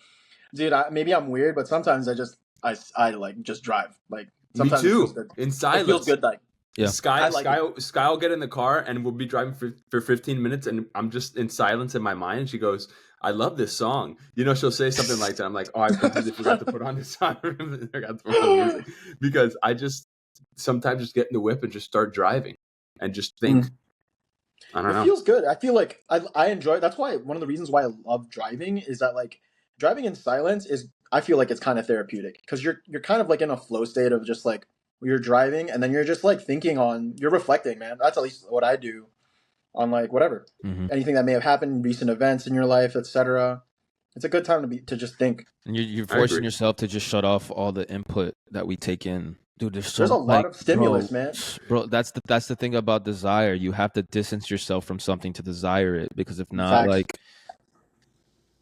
dude. Maybe I'm weird, but sometimes I like just drive. Like sometimes me too. It feels good. In silence. It feels good. Like Sky will get in the car and we'll be driving for 15 minutes and I'm just in silence in my mind. And she goes, I love this song. You know, she'll say something like that. I'm like, oh, I completely forgot to put on this song. I forgot to put on the music. Because I just sometimes just get in the whip and just start driving and just think. I don't know. It feels good. I feel like I enjoy. That's why one of the reasons why I love driving is that like driving in silence is. I feel like it's kind of therapeutic because you're kind of like in a flow state of just like you're driving and then you're just like you're reflecting, man. That's at least what I do on like whatever, anything that may have happened, recent events in your life, etc. It's a good time to just think. And you're forcing yourself to just shut off all the input that we take in. Dude, there's a lot of stimulus, man. Bro, that's the thing about desire. You have to distance yourself from something to desire it, because if not, like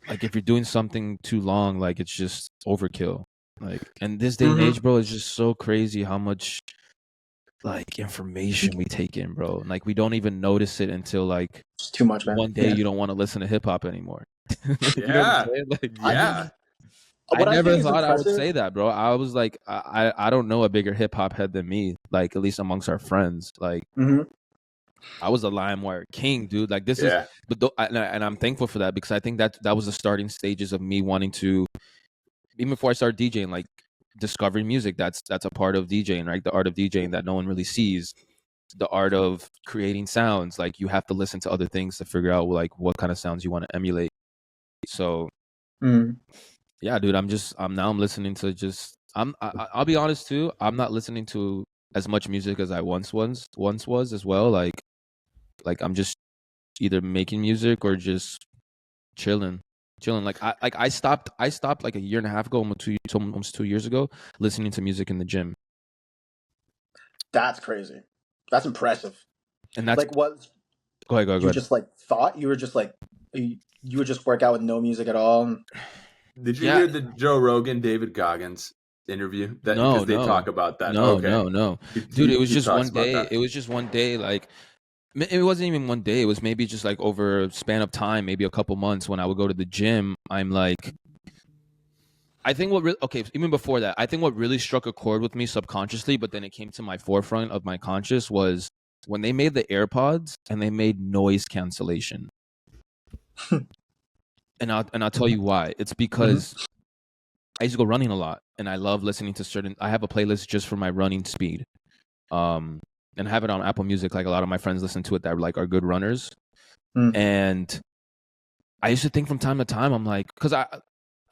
if you're doing something too long, like it's just overkill. Like, and this day and age, bro, is just so crazy how much like information we take in, bro. Like we don't even notice it until like it's too much, man. One day you don't want to listen to hip hop anymore. You know what I'm saying? Like, I never thought I would say that, bro. I was like, I don't know a bigger hip hop head than me, like at least amongst our friends. Like, I was a LimeWire king, dude. Like this is, and I'm thankful for that, because I think that was the starting stages of me wanting to, even before I started DJing, like discovering music. That's a part of DJing, right? The art of DJing that no one really sees. The art of creating sounds. Like you have to listen to other things to figure out like what kind of sounds you want to emulate. So. Yeah, dude, I'm listening to just, I'll be honest too, I'm not listening to as much music as I once was as well. Like I'm just either making music or just chilling. Like I stopped like a year and a half ago, almost 2 years ago, listening to music in the gym. That's crazy. That's impressive. And that's like what? Go ahead. You just like thought you were just like you would just work out with no music at all. Did you hear the Joe Rogan, David Goggins interview? Because they talk about that. No. Dude, it was just one day. It was just one day. Like, it wasn't even one day. It was maybe just like over a span of time, maybe a couple months. When I would go to the gym, I'm like, I think even before that, I think what really struck a chord with me subconsciously, but then it came to my forefront of my conscious, was when they made the AirPods and they made noise cancellation. And I'll tell you why. It's because I used to go running a lot, and I love listening to I have a playlist just for my running speed, and I have it on Apple Music. Like a lot of my friends listen to it that like are good runners, and I used to think from time to time, I'm like,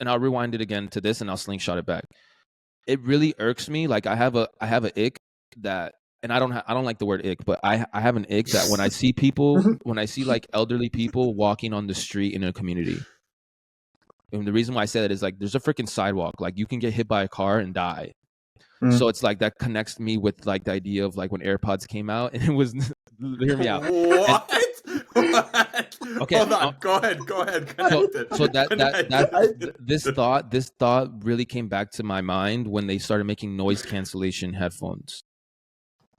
and I'll rewind it again to this, and I'll slingshot it back. It really irks me. Like I have a ick that, and I don't like the word ick, but I have an ick that when I see people, when I see like elderly people walking on the street in a community. And the reason why I say that is like there's a freaking sidewalk. Like you can get hit by a car and die. So it's like that connects me with like the idea of like when AirPods came out, and it was hear me out. What? What? Okay, hold on. Go ahead. Connect it. So this thought really came back to my mind when they started making noise cancellation headphones.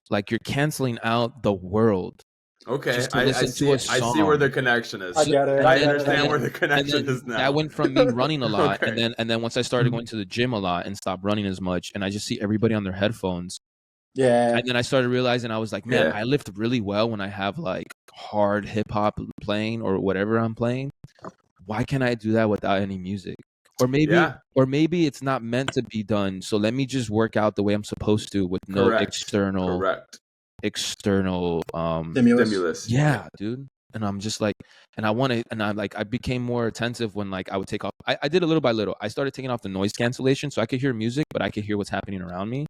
Like you're canceling out the world. Okay, I see where the connection is. I get it. I understand where the connection is now. That went from me running a lot, Okay. and then once I started going to the gym a lot and stopped running as much, and I just see everybody on their headphones. Yeah. And then I started realizing I was like, man, Yeah. I lift really well when I have like hard hip hop playing or whatever I'm playing. Why can't I do that without any music? Or maybe it's not meant to be done. So let me just work out the way I'm supposed to with no external Stimulus. Yeah, dude. And I'm just like, and I became more attentive when like I would take off. I did it little by little. I started taking off the noise cancellation so I could hear music, but I could hear what's happening around me.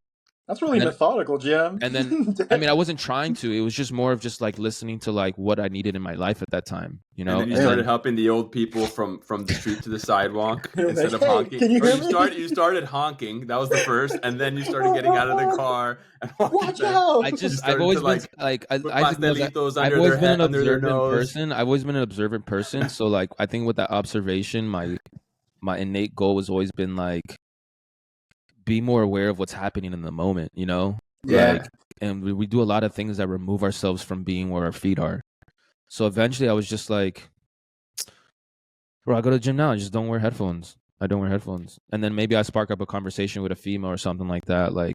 That's really methodical, Jim. And then, I mean, I wasn't trying to. It was just more of just like listening to like what I needed in my life at that time, you know. And then you started helping the old people from the street to the sidewalk instead of honking. Can you hear me? You started honking. That was the first, and then you started getting out of the car and Watch out! I've always been like I've always been an observant person. I've always been an observant person. So like I think with that observation, my innate goal has always been like be more aware of what's happening in the moment, you know? Yeah. Like, and we do a lot of things that remove ourselves from being where our feet are. So eventually I was just like, bro, I go to the gym now. I just don't wear headphones. I don't wear headphones. And then maybe I spark up a conversation with a female or something like that. Like,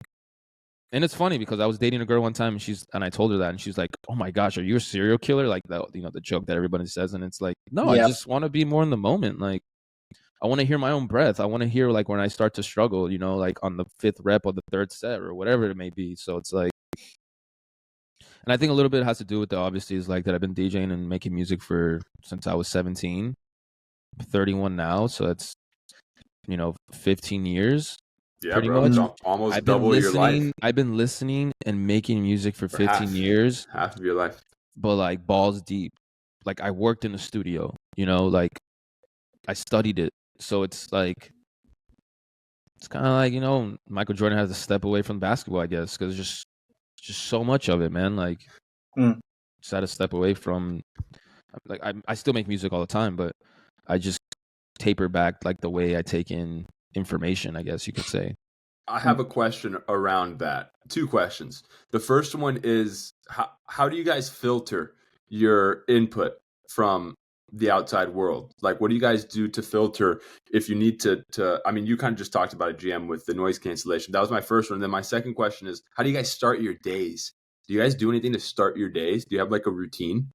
and it's funny because I was dating a girl one time and I told her that and she's like, oh my gosh, are you a serial killer? Like that, you know, the joke that everybody says. And it's like, no, I just want to be more in the moment. Like, I want to hear my own breath. I want to hear like when I start to struggle, you know, like on the 5th rep or the 3rd set or whatever it may be. So it's like, and I think a little bit has to do with the obviously is like that I've been DJing and making music since I was 17, 31 now. So it's, you know, 15 years. Yeah, pretty bro, much. Almost double your life. I've been listening and making music for 15 years. Half of your life. But like balls deep. Like I worked in the studio, you know, like I studied it. So it's like, it's kind of like, you know, Michael Jordan has to step away from basketball, I guess, because just so much of it, man. Like, just had to step away from, like, I still make music all the time, but I just taper back, like, the way I take in information, I guess you could say. I have a question around that. 2 questions. The first one is, how do you guys filter your input from the outside world? Like, what do you guys do to filter if you need to I mean, you kind of just talked about a GM with the noise cancellation. That was my first one. And then my second question is, how do you guys start your days? Do you guys do anything to start your days? Do you have like a routine?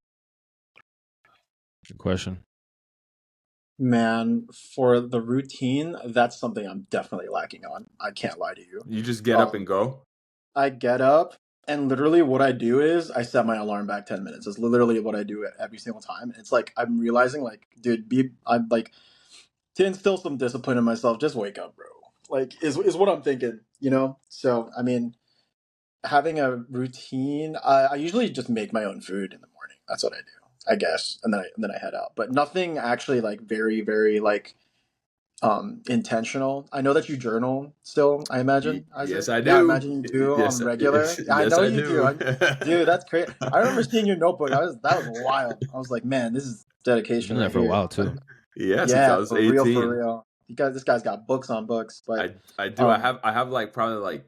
Good question. Man, for the routine, that's something I'm definitely lacking on. I can't lie to you. You just get up and go? I get up and literally what I do is I set my alarm back 10 minutes. It's literally what I do every single time. It's like I'm realizing like, dude, I'm like to instill some discipline in myself, just wake up, bro. Like is what I'm thinking, you know? So, I mean, having a routine, I usually just make my own food in the morning. That's what I do, I guess. And then I head out. But nothing actually like very, very like intentional. I know that you journal still, I imagine. Yes, I do. Yeah, I imagine you do on regular. I know you do. Dude, that's crazy. I remember seeing your notebook. That was wild. I was like, man, this is dedication. Been there for a while too. Yeah, since I was 18. For real. This guy's got books on books. But I do. I have like probably like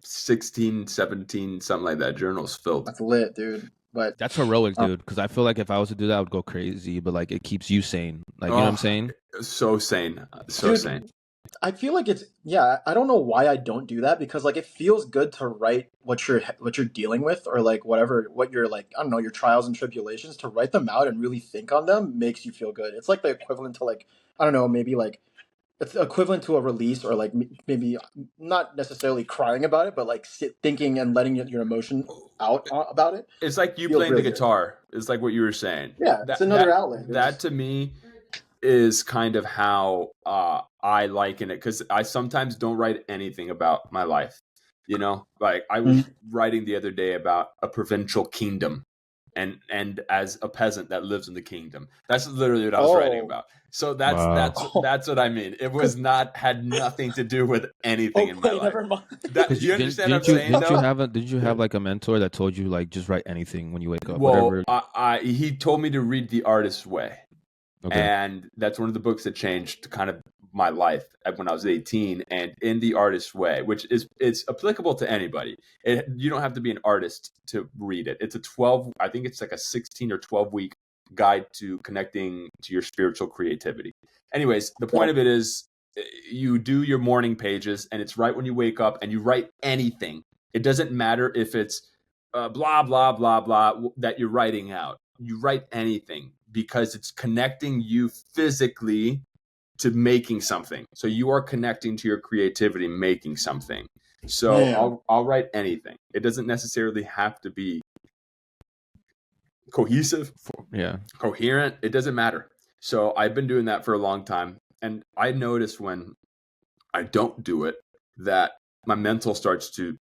16, 17, something like that journals filled. That's lit, dude. But that's heroic, dude, because I feel like if I was to do that, I would go crazy, but like it keeps you sane. Like, you know what I'm saying? So sane. Dude, sane. I feel like I don't know why I don't do that, because like it feels good to write what you're dealing with, or like what you're like, I don't know, your trials and tribulations, to write them out and really think on them makes you feel good. It's like the equivalent to like, I don't know, maybe like it's equivalent to a release, or like maybe not necessarily crying about it, but like thinking and letting your emotion out about it. It's like you Feels playing the really good. guitar. It's like what you were saying. Yeah, it's another outlet. That to me is kind of how I liken it, because I sometimes don't write anything about my life. You know, like I was writing the other day about a provincial kingdom, and as a peasant that lives in the kingdom. That's literally what I was writing about. So that's what I mean. It was had nothing to do with anything in my life. Never mind. You understand what I'm saying? Did you have like a mentor that told you like just write anything when you wake up? Well, whatever. He told me to read The Artist's Way. Okay. And that's one of the books that changed kind of my life when I was 18. And in The Artist's Way, which it's applicable to anybody. You don't have to be an artist to read it. It's I think it's like a 16 or 12-week guide to connecting to your spiritual creativity. Anyways, the point of it is you do your morning pages, and it's right when you wake up, and you write anything. It doesn't matter if it's blah, blah, blah, blah that you're writing out. You write anything, because it's connecting you physically to making something. So you are connecting to your creativity, making something. So I'll write anything. It doesn't necessarily have to be cohesive, coherent. It doesn't matter. So I've been doing that for a long time. And I notice when I don't do it, that my mental starts to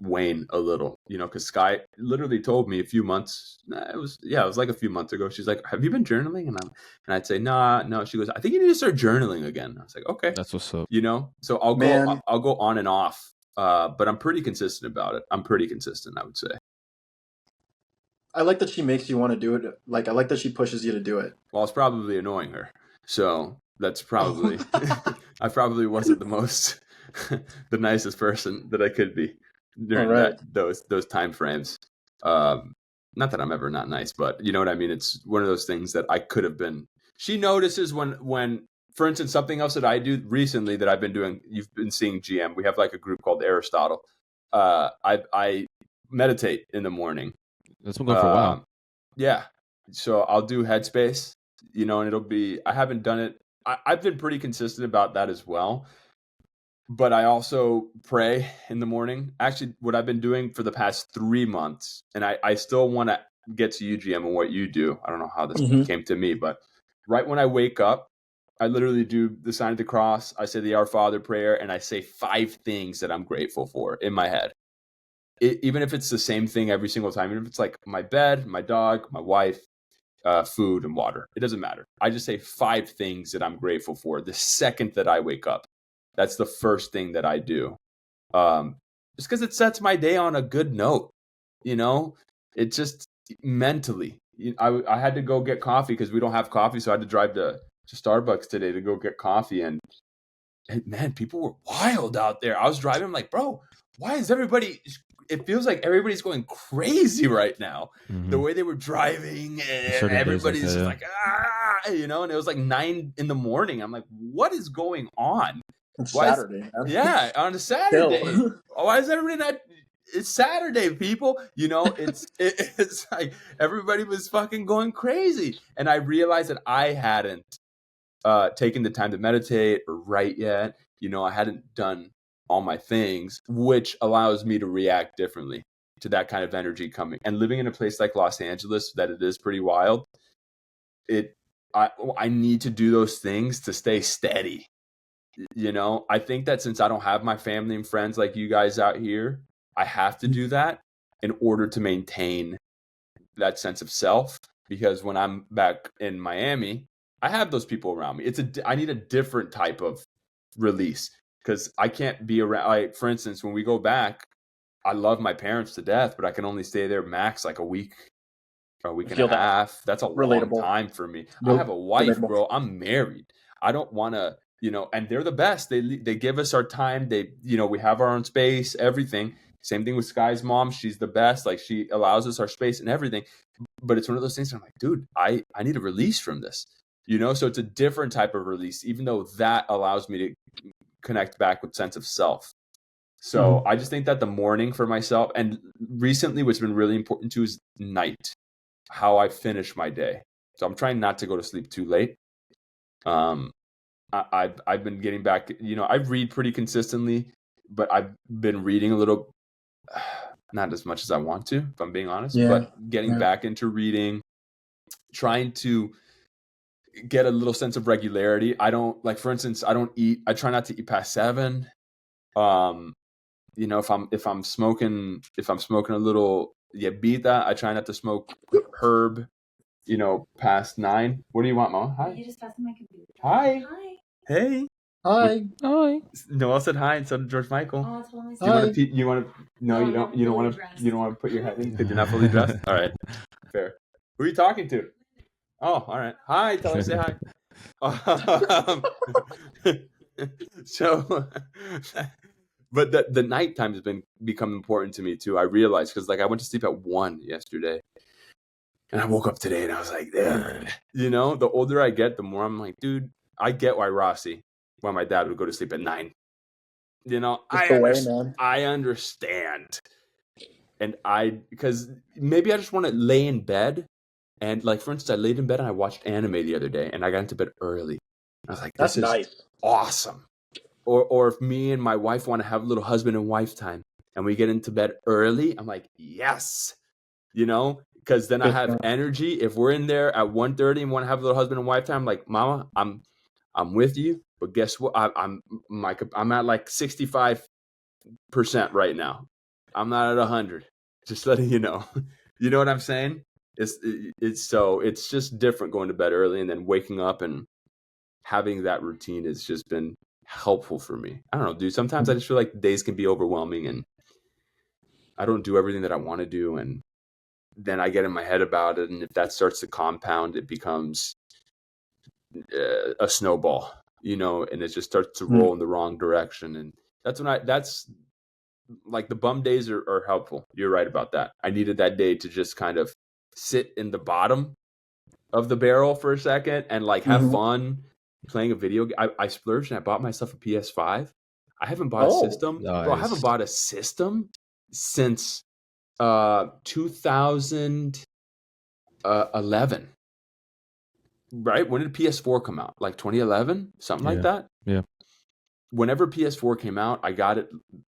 wane a little, you know, because Sky literally told me a few months. It was like a few months ago. She's like, "Have you been journaling?" And I'd say, "Nah, no." She goes, "I think you need to start journaling again." I was like, "Okay, that's what's up." You know, so I'll go on and off, but I'm pretty consistent about it. I'm pretty consistent, I would say. I like that she makes you want to do it. Like, I like that she pushes you to do it. Well, it's probably annoying her, so that's probably I probably wasn't the most the nicest person that I could be during those time frames. Not that I'm ever not nice, but you know what I mean? It's one of those things that I could have been. She notices when, for instance, something else that I do recently that I've been doing, you've been seeing GM. We have like a group called Aristotle. I meditate in the morning. That's been going for a while. Yeah. So I'll do Headspace, you know, and I haven't done it. I've been pretty consistent about that as well. But I also pray in the morning. Actually, what I've been doing for the past 3 months, and I still want to get to you, GM, and what you do. I don't know how this came to me, but right when I wake up, I literally do the sign of the cross. I say the Our Father prayer, and I say 5 things that I'm grateful for in my head. Even if it's the same thing every single time, even if it's like my bed, my dog, my wife, food, and water, it doesn't matter. I just say 5 things that I'm grateful for the second that I wake up. That's the first thing that I do. Just because it sets my day on a good note, you know, it just mentally, I had to go get coffee because we don't have coffee. So I had to drive to Starbucks today to go get coffee. And man, people were wild out there. I was driving. I'm like, bro, why is it feels like everybody's going crazy right now. The way they were driving, and everybody's just like, you know, and it was like 9 a.m. I'm like, what is going on? It's Saturday. Yeah, on a Saturday. Why is everybody not? It's Saturday, people. You know, it's like everybody was fucking going crazy. And I realized that I hadn't taken the time to meditate or write yet. You know, I hadn't done all my things, which allows me to react differently to that kind of energy coming. And living in a place like Los Angeles, that it is pretty wild. I need to do those things to stay steady. You know, I think that since I don't have my family and friends like you guys out here, I have to do that in order to maintain that sense of self. Because when I'm back in Miami, I have those people around me. I need a different type of release because I can't be around. Like, for instance, when we go back, I love my parents to death, but I can only stay there max like a week or a week and a half. That's a long time for me. I have a wife, bro. I'm married. I don't want to. You know, and they're the best. They give us our time. We have our own space, everything. Same thing with Sky's mom. She's the best. Like, she allows us our space and everything. But it's one of those things where I'm like, dude, I need a release from this. You know, so it's a different type of release, even though that allows me to connect back with sense of self. So I just think that the morning for myself, and recently what's been really important too is night, how I finish my day. So I'm trying not to go to sleep too late. I've been getting back. I read pretty consistently, but I've been reading a little, not as much as I want to, if I'm being honest. Yeah. But getting back into reading, trying to get a little sense of regularity. I don't, like, for instance, I try not to eat past 7. If I'm smoking a little beta, I try not to smoke herb, past 9. What do you want, Mom? Hi. You just passed my computer. Hi. Hey. Hi. Noel said hi, and so did George Michael. Oh, hi. You want to? No, you don't. You don't want to. You don't want to put your head in because you're not fully dressed. All right, fair. Who are you talking to? Oh, all right. Hi. Tell her to say hi. So, but the nighttime has become important to me too. I realized because I went to sleep at 1 yesterday, and I woke up today and I was like, the older I get, the more I'm like, dude, I get why my dad would go to sleep at 9. I understand. And because maybe I just want to lay in bed. And for instance, I laid in bed and I watched anime the other day and I got into bed early. I was like, this is nice. Awesome. Or if me and my wife want to have a little husband and wife time and we get into bed early, I'm like, yes, because then I have energy. If we're in there at 1:30 and want to have a little husband and wife time, I'm like, Mama, I'm with you. But guess what? I'm at like 65% right now. I'm not at 100. Just letting you know. You know what I'm saying? It's just different going to bed early and then waking up and having that routine has just been helpful for me. I don't know, dude. Sometimes I just feel like days can be overwhelming and I don't do everything that I want to do, and then I get in my head about it, and if that starts to compound, it becomes a snowball, and it just starts to roll in the wrong direction. And that's like the bum days are helpful. You're right about that. I needed that day to just kind of sit in the bottom of the barrel for a second and have fun playing a video game. I splurged and I bought myself a PS5. I haven't bought a system. Nice. Bro, I haven't bought a system since 2011. Right? When did PS4 come out? Like 2011? Something like that? Yeah. Whenever PS4 came out, I got it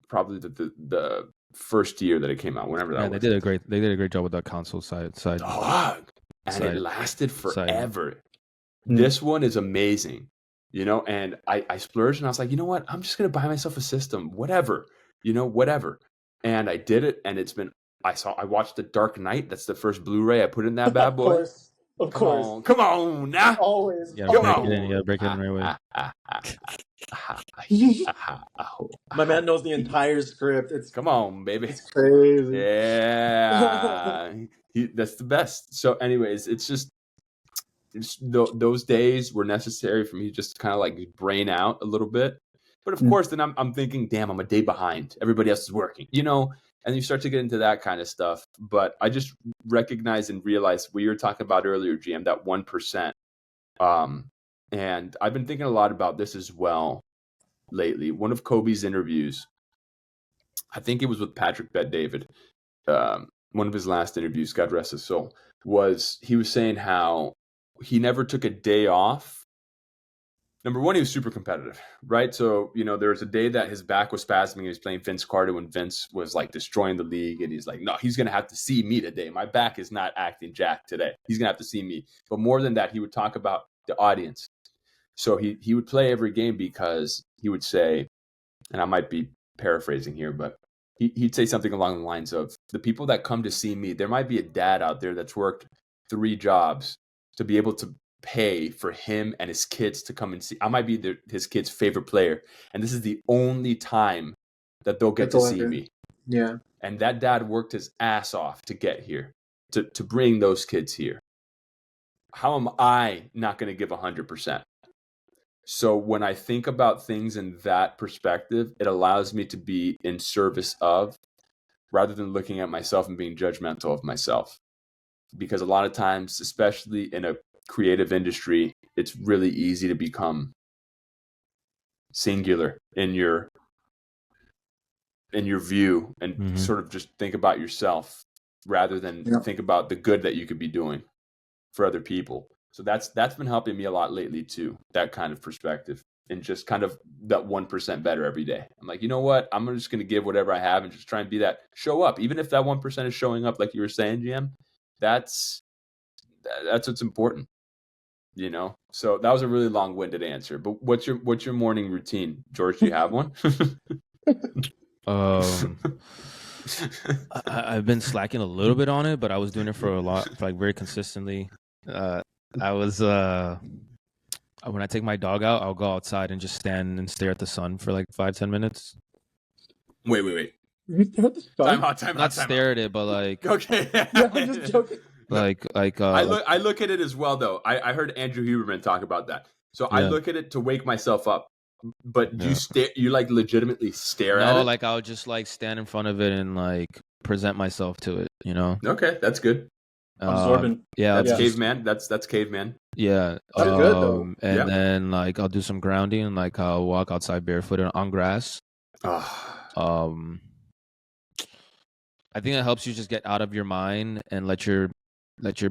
probably the first year that it came out, whenever that was. They did a great job with that console side. Dog. And it lasted forever. This one is amazing, and I splurged and I was like, you know what? I'm just going to buy myself a system, whatever. And I did it, and I watched The Dark Knight. That's the first Blu-ray I put in that bad boy. Of course. Come on now. Always. You gotta break it in right away. My man knows the entire script. Come on, baby. It's crazy. Yeah. That's the best. So anyways, those days were necessary for me just to kind of brain out a little bit. But of course, then I'm thinking, damn, I'm a day behind. Everybody else is working, and you start to get into that kind of stuff. But I just recognize and realize what you were talking about earlier, GM, that 1%. And I've been thinking a lot about this as well lately. One of Kobe's interviews, I think it was with Patrick Bet-David, one of his last interviews, God rest his soul, he was saying how he never took a day off. Number one, he was super competitive, right? So, there was a day that his back was spasming. He was playing Vince Carter when Vince was destroying the league. And he's like, no, he's going to have to see me today. My back is not acting jack today. He's going to have to see me. But more than that, he would talk about the audience. So he would play every game because he would say, and I might be paraphrasing here, but he'd say something along the lines of, the people that come to see me, there might be a dad out there that's worked 3 jobs to be able to pay for him and his kids to come and see. I might be his kid's favorite player, and this is the only time that they'll get to see me. Yeah. And that dad worked his ass off to get here, to bring those kids here. How am I not going to give 100%? So when I think about things in that perspective, it allows me to be in service of, rather than looking at myself and being judgmental of myself. Because a lot of times, especially in a creative industry, it's really easy to become singular in your view and sort of just think about yourself rather than think about the good that you could be doing for other people. So that's been helping me a lot lately too. That kind of perspective and just kind of that 1% better every day. I'm like, you know what? I'm just going to give whatever I have and just try and be that, show up. Even if that 1% is showing up, like you were saying, GM, that's what's important, you know? So that was a really long-winded answer, but what's your morning routine? George, do you have one? I've been slacking a little bit on it, but I was doing it for very consistently. I was when I take my dog out, I'll go outside and just stand and stare at the sun for like 5-10 minutes. Wait. Time out. Not stare at it, but like okay. Yeah, I'm just joking. I look at it as well though. I heard Andrew Huberman talk about that. So I look at it to wake myself up. But you like legitimately stare at it? No, like I'll just like stand in front of it and like present myself to it, you know? Okay, that's good. Absorbent. Yeah, that's caveman. That's caveman. Yeah. That's good though. And then like I'll do some grounding and like I'll walk outside barefoot on grass. I think it helps you just get out of your mind and let your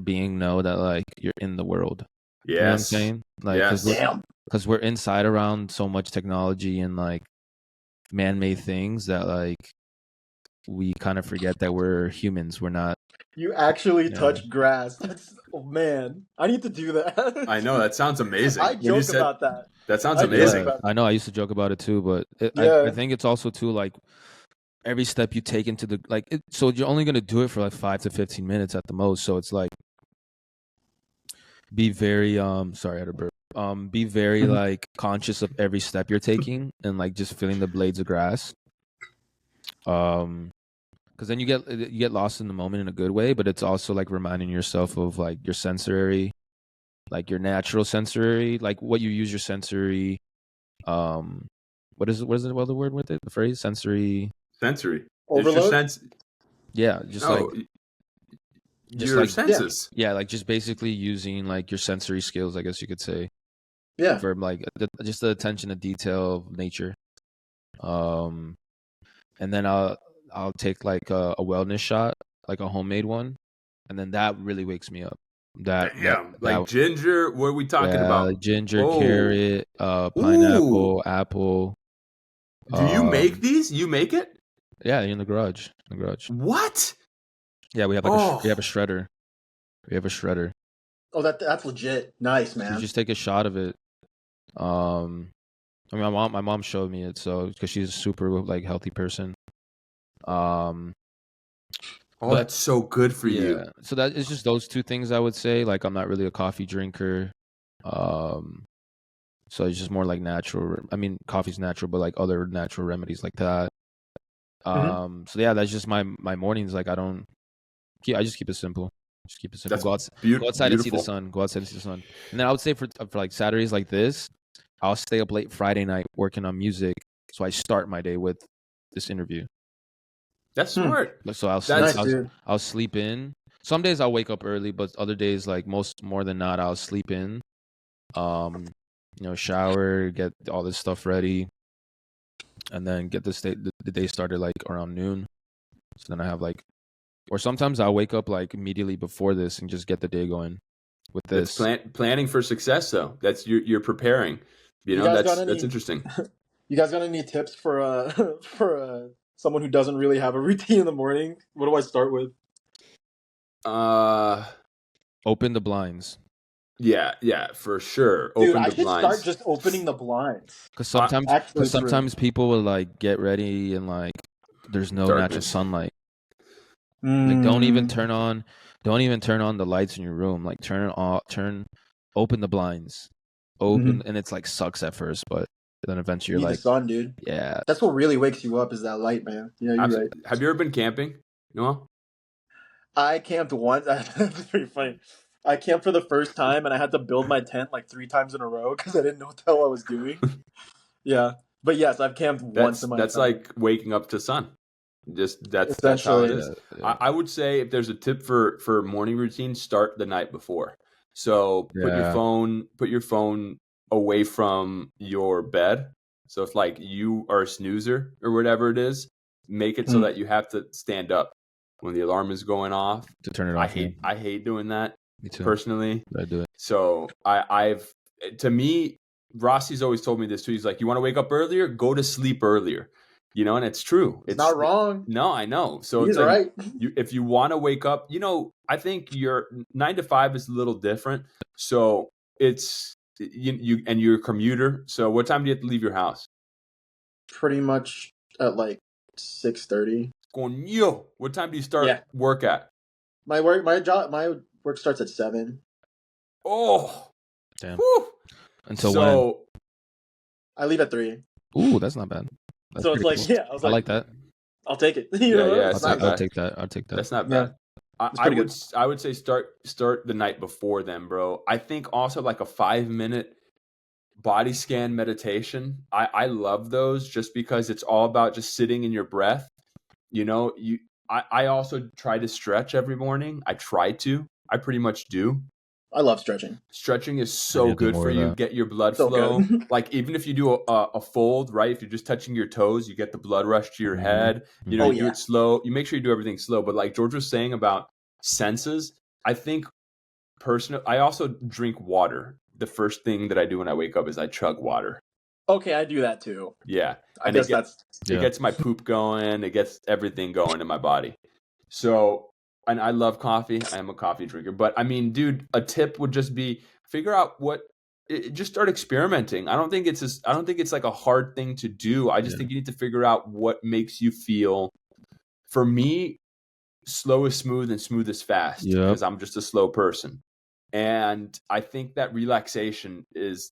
being know that like you're in the world. Yes. You know what I'm saying? Like, because we're inside around so much technology and like man-made things that like we kind of forget that we're humans. We're not. You actually touch grass. That's man. I need to do that. I know, that sounds amazing. I joke about that. That sounds amazing. I know. I used to joke about it too, but I think it's also too like every step you take into the so you're only gonna do it for like 5 to 15 minutes at the most. So it's like be very sorry I had a burp. Be very like conscious of every step you're taking and like just feeling the blades of grass. Because then you get lost in the moment in a good way, but it's also like reminding yourself of like your sensory, like your natural sensory, like what you use your sensory. What is the word with it? The phrase sensory overload. Yeah, just like senses. Yeah, like just basically using like your sensory skills, I guess you could say. Yeah. For like just the attention to detail of nature. And then I'll take like a wellness shot, like a homemade one, and then that really wakes me up. Ginger. What are we talking about? Like ginger, carrot, pineapple, apple. Do you make these? You make it? Yeah, in the garage. What? Yeah, we have like we have a shredder. Oh, that's legit. Nice, man. You just take a shot of it. I mean, my mom showed me it, so because she's a super like healthy person. That's so good for you. So that is just those two things I would say. Like I'm not really a coffee drinker. So it's just more like natural. I mean, coffee's natural, but like other natural remedies like that. So yeah, that's just my mornings. Like I just keep it simple. Go outside and see the sun. And then I would say for like Saturdays like this, I'll stay up late Friday night working on music. So I start my day with this interview. That's smart. So I'll sleep in. Some days I'll wake up early, but other days, like more than not, I'll sleep in. Shower, get all this stuff ready, and then get the day started like around noon. So then I have like, or sometimes I'll wake up like immediately before this and just get the day going with this. Planning for success, though. That's you're preparing. That's interesting. You guys got any tips for someone who doesn't really have a routine in the morning? What do I start with? Open the blinds. Yeah, for sure. Dude, I should start just opening the blinds. Because sometimes people will like get ready and like there's no natural sunlight. Like don't even turn on the lights in your room. Like open the blinds. And it's like sucks at first, but then eventually you're like the sun, dude. Yeah. That's what really wakes you up is that light, man. Yeah, you're right. Have you ever been camping, Noel? I camped once. That's pretty funny. I camped for the first time and I had to build my tent like 3 times in a row because I didn't know what the hell I was doing. Yeah. But yes, I've camped once in my That's time. like waking up to sun. That's how it is. Yeah. I would say if there's a tip for morning routine, start the night before. So put your phone away from your bed. So if like you are a snoozer or whatever it is, make it so that you have to stand up when the alarm is going off to turn it off. I hate doing that. Me too. Personally. I do it. So to me, Rossi's always told me this too. He's like, you want to wake up earlier? Go to sleep earlier. You know, and it's true. It's not wrong. No, I know. So He's it's like, right. if you want to wake up, you know, I think your 9 to 5 is a little different. So it's and you're a commuter. So what time do you have to leave your house? Pretty much at like 6:30. Coño, what time do you start work at? My work starts at 7. Oh, damn. Whew. Until when? I leave at 3. Ooh, that's not bad. That's so it's like, cool. I was like that. I'll take it. I'll take that. That's not bad. I would say start the night before then, bro. I think also like a 5-minute body scan meditation. I love those just because it's all about just sitting in your breath. You know, I also try to stretch every morning. I pretty much do. I love stretching. Stretching is so good for you. Get your blood flow. Like even if you do a fold, right? If you're just touching your toes, you get the blood rush to your head. You know, you do it slow. You make sure you do everything slow. But like George was saying about senses, I think personally, I also drink water. The first thing that I do when I wake up is I chug water. Okay, I do that too. Yeah. I guess it gets my poop going. It gets everything going in my body. So, and I love coffee. I am a coffee drinker. But I mean, dude, a tip would just be figure out just start experimenting. I don't think it's like a hard thing to do. I just think you need to figure out what makes you feel. For me, slow is smooth and smooth is fast because I'm just a slow person. And I think that relaxation is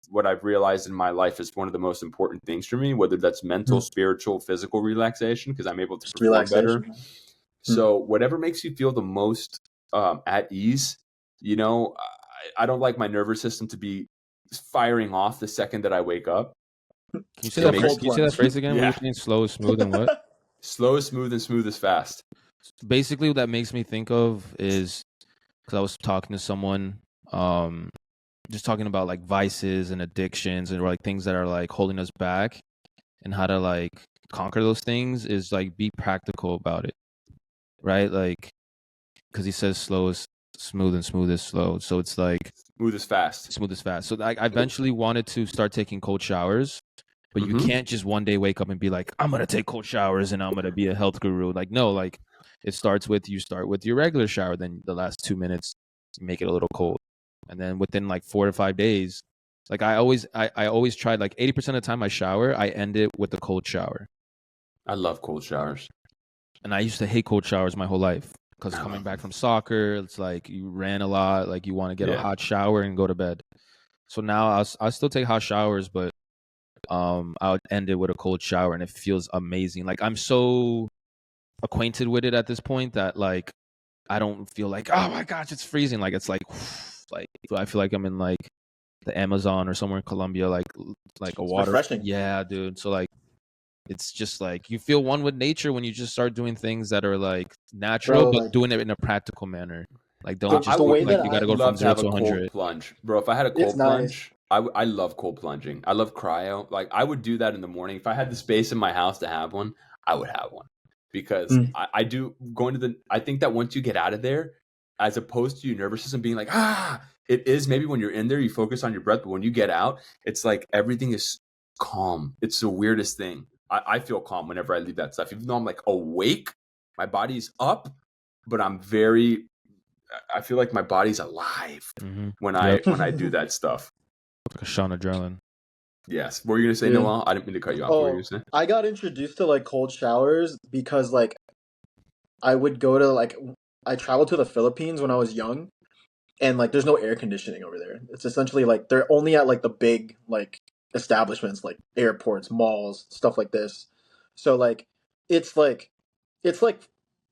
what I've realized in my life is one of the most important things for me, whether that's mental, spiritual, physical relaxation, because I'm able to perform better. So whatever makes you feel the most at ease, you know, I don't like my nervous system to be firing off the second that I wake up. Can you say that phrase again? Yeah. What do you mean slow is smooth and what? Slow is smooth and smooth is fast. Basically, what that makes me think of is because I was talking to someone, just talking about like vices and addictions and like things that are like holding us back and how to like conquer those things is like be practical about it, right? Like, because he says slow is smooth and smooth is slow. So it's like smooth is fast. Smooth is fast. So I eventually wanted to start taking cold showers. But you can't just one day wake up and be like, I'm going to take cold showers and I'm going to be a health guru. Like, no, like it starts with you start with your regular shower. Then the last 2 minutes, make it a little cold. And then within like 4 to 5 days, like I always tried like 80% of the time I shower, I end it with a cold shower. I love cold showers. And I used to hate cold showers my whole life because coming back from soccer, it's like you ran a lot. Like you want to get a hot shower and go to bed. So now I still take hot showers, but I'll end it with a cold shower and it feels amazing. Like I'm so acquainted with it at this point that like I don't feel like, oh my gosh, it's freezing. Like it's like I feel like I'm in like the Amazon or somewhere in Colombia, like a water. Refreshing. Yeah, dude. So like it's just like you feel one with nature when you just start doing things that are like natural, but doing it in a practical manner. Like don't just you got to go from 0 to 100. Plunge, bro. If I had a cold plunge, I love cold plunging. I love cryo. Like I would do that in the morning. If I had the space in my house to have one, I would have one because I do I think that once you get out of there, as opposed to your nervous system being like, it is maybe when you're in there, you focus on your breath. But when you get out, it's like everything is calm. It's the weirdest thing. I feel calm whenever I leave that stuff. Even though I'm like awake, my body's up, but I feel like my body's alive when I do that stuff. Like a shot of adrenaline. Yes. What were you gonna say, Noel? I didn't mean to cut you off. What were you gonna say? I got introduced to like cold showers because like I would go to like I traveled to the Philippines when I was young, and like there's no air conditioning over there. It's essentially like they're only at like the big like establishments like airports, malls, stuff like this. So like it's like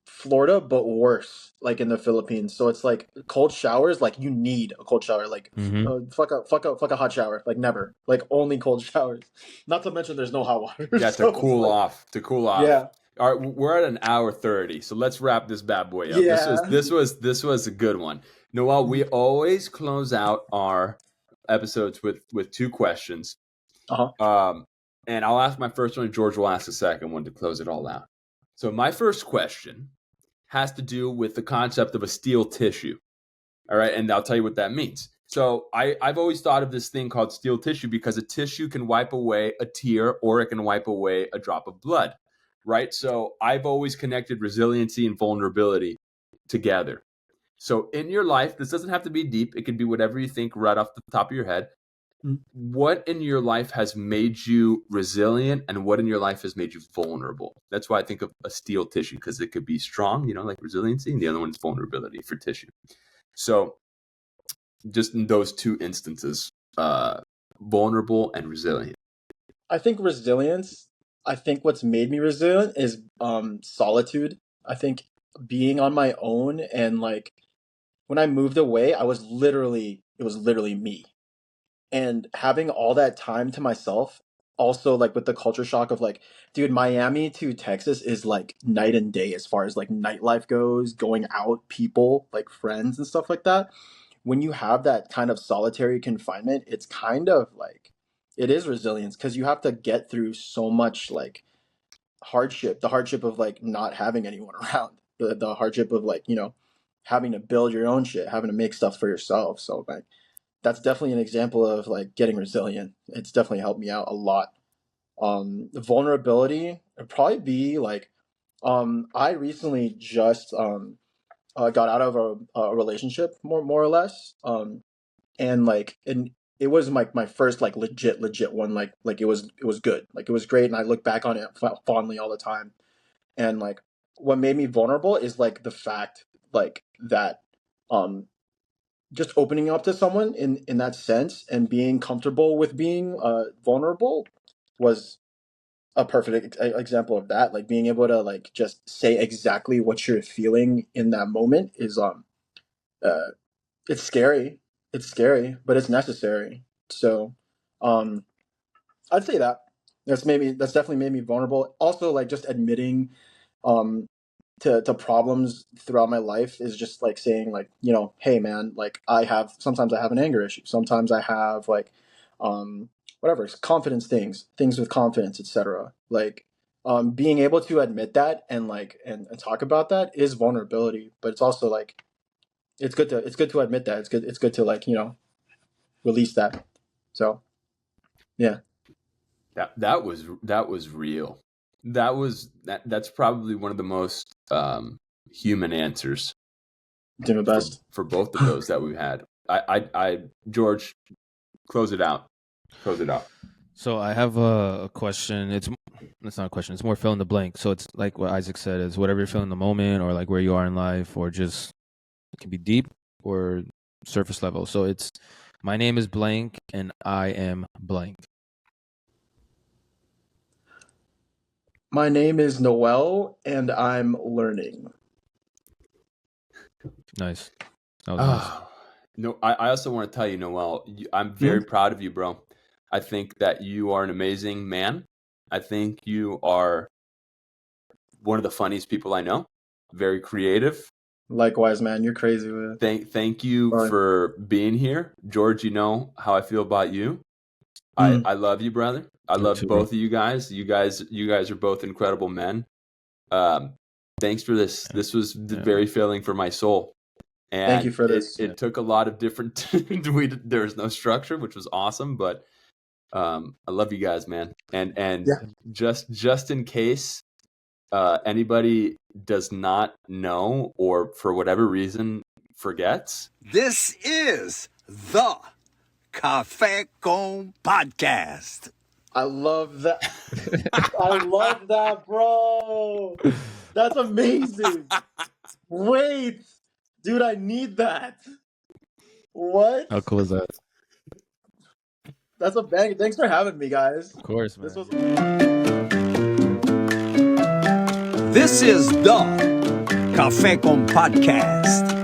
Florida but worse, like in the Philippines. So it's like cold showers, like you need a cold shower, like fuck a hot shower, like never, like only cold showers. Not to mention there's no hot water. Yeah, to cool off. Yeah. All right, we're at an hour 30, so let's wrap this bad boy up. Yeah. This was a good one. Noel, we always close out our episodes with 2 questions. And I'll ask my first one, and George will ask the second one to close it all out. So my first question has to do with the concept of a steel tissue. All right. And I'll tell you what that means. So I've always thought of this thing called steel tissue because a tissue can wipe away a tear or it can wipe away a drop of blood. Right. So I've always connected resiliency and vulnerability together. So in your life, this doesn't have to be deep. It can be whatever you think right off the top of your head. What in your life has made you resilient and what in your life has made you vulnerable? That's why I think of a steel tissue, because it could be strong, like resiliency, and the other one is vulnerability for tissue. So just in those two instances, vulnerable and resilient. I think what's made me resilient is solitude. I think being on my own, and like when I moved away, it was literally me. And having all that time to myself, also like with the culture shock of like, dude, Miami to Texas is like night and day as far as like nightlife goes, going out, people, like friends and stuff like that. When you have that kind of solitary confinement, it's kind of like, it is resilience, because you have to get through so much like the hardship of like not having anyone around, the hardship of like, having to build your own shit, having to make stuff for yourself. So like, that's definitely an example of like getting resilient. It's definitely helped me out a lot. Vulnerability would probably be like, I recently just got out of a relationship, more or less, and it was my first like legit one. Like it was good, like it was great, and I look back on it fondly all the time. And like what made me vulnerable is like the fact like that just opening up to someone in that sense and being comfortable with being vulnerable was a perfect example of that. Like being able to like just say exactly what you're feeling in that moment is it's scary. It's scary, but it's necessary. So I'd say that's definitely made me vulnerable. Also, like just admitting um to problems throughout my life is just like saying like, hey man, like sometimes I have an anger issue, sometimes I have like whatever, confidence things with confidence, etc. Like being able to admit that and like and talk about that is vulnerability, but it's also like it's good to admit that. It's good to like, release that. So yeah. That was real. That's probably one of the most human answers. Doing my best for both of those that we've had. I George, close it out. So I have a question. It's not a question. It's more fill in the blank. So it's like what Isaac said, is whatever you're feeling in the moment, or like where you are in life, or just it can be deep or surface level. So it's my name is blank and I am blank. My name is Noel and I'm learning. Nice. That was nice. No, I also want to tell you, Noel, I'm very proud of you, bro. I think that you are an amazing man. I think you are one of the funniest people I know. Very creative. Likewise, man. You're crazy with it. Thank you for being here. George, you know how I feel about you. I love you, brother. I love both of you guys. You guys are both incredible men. Thanks for this. This was very filling for my soul. And thank you for this. It took a lot of different. There was no structure, which was awesome. But I love you guys, man. And just in case anybody does not know or for whatever reason forgets, this is the Cafe con Podcast. I love that. I love that, bro. That's amazing. Wait, dude, I need that. What? How cool is that? That's a bang. Thanks for having me, guys. Of course, man. This is the Cafe con Podcast.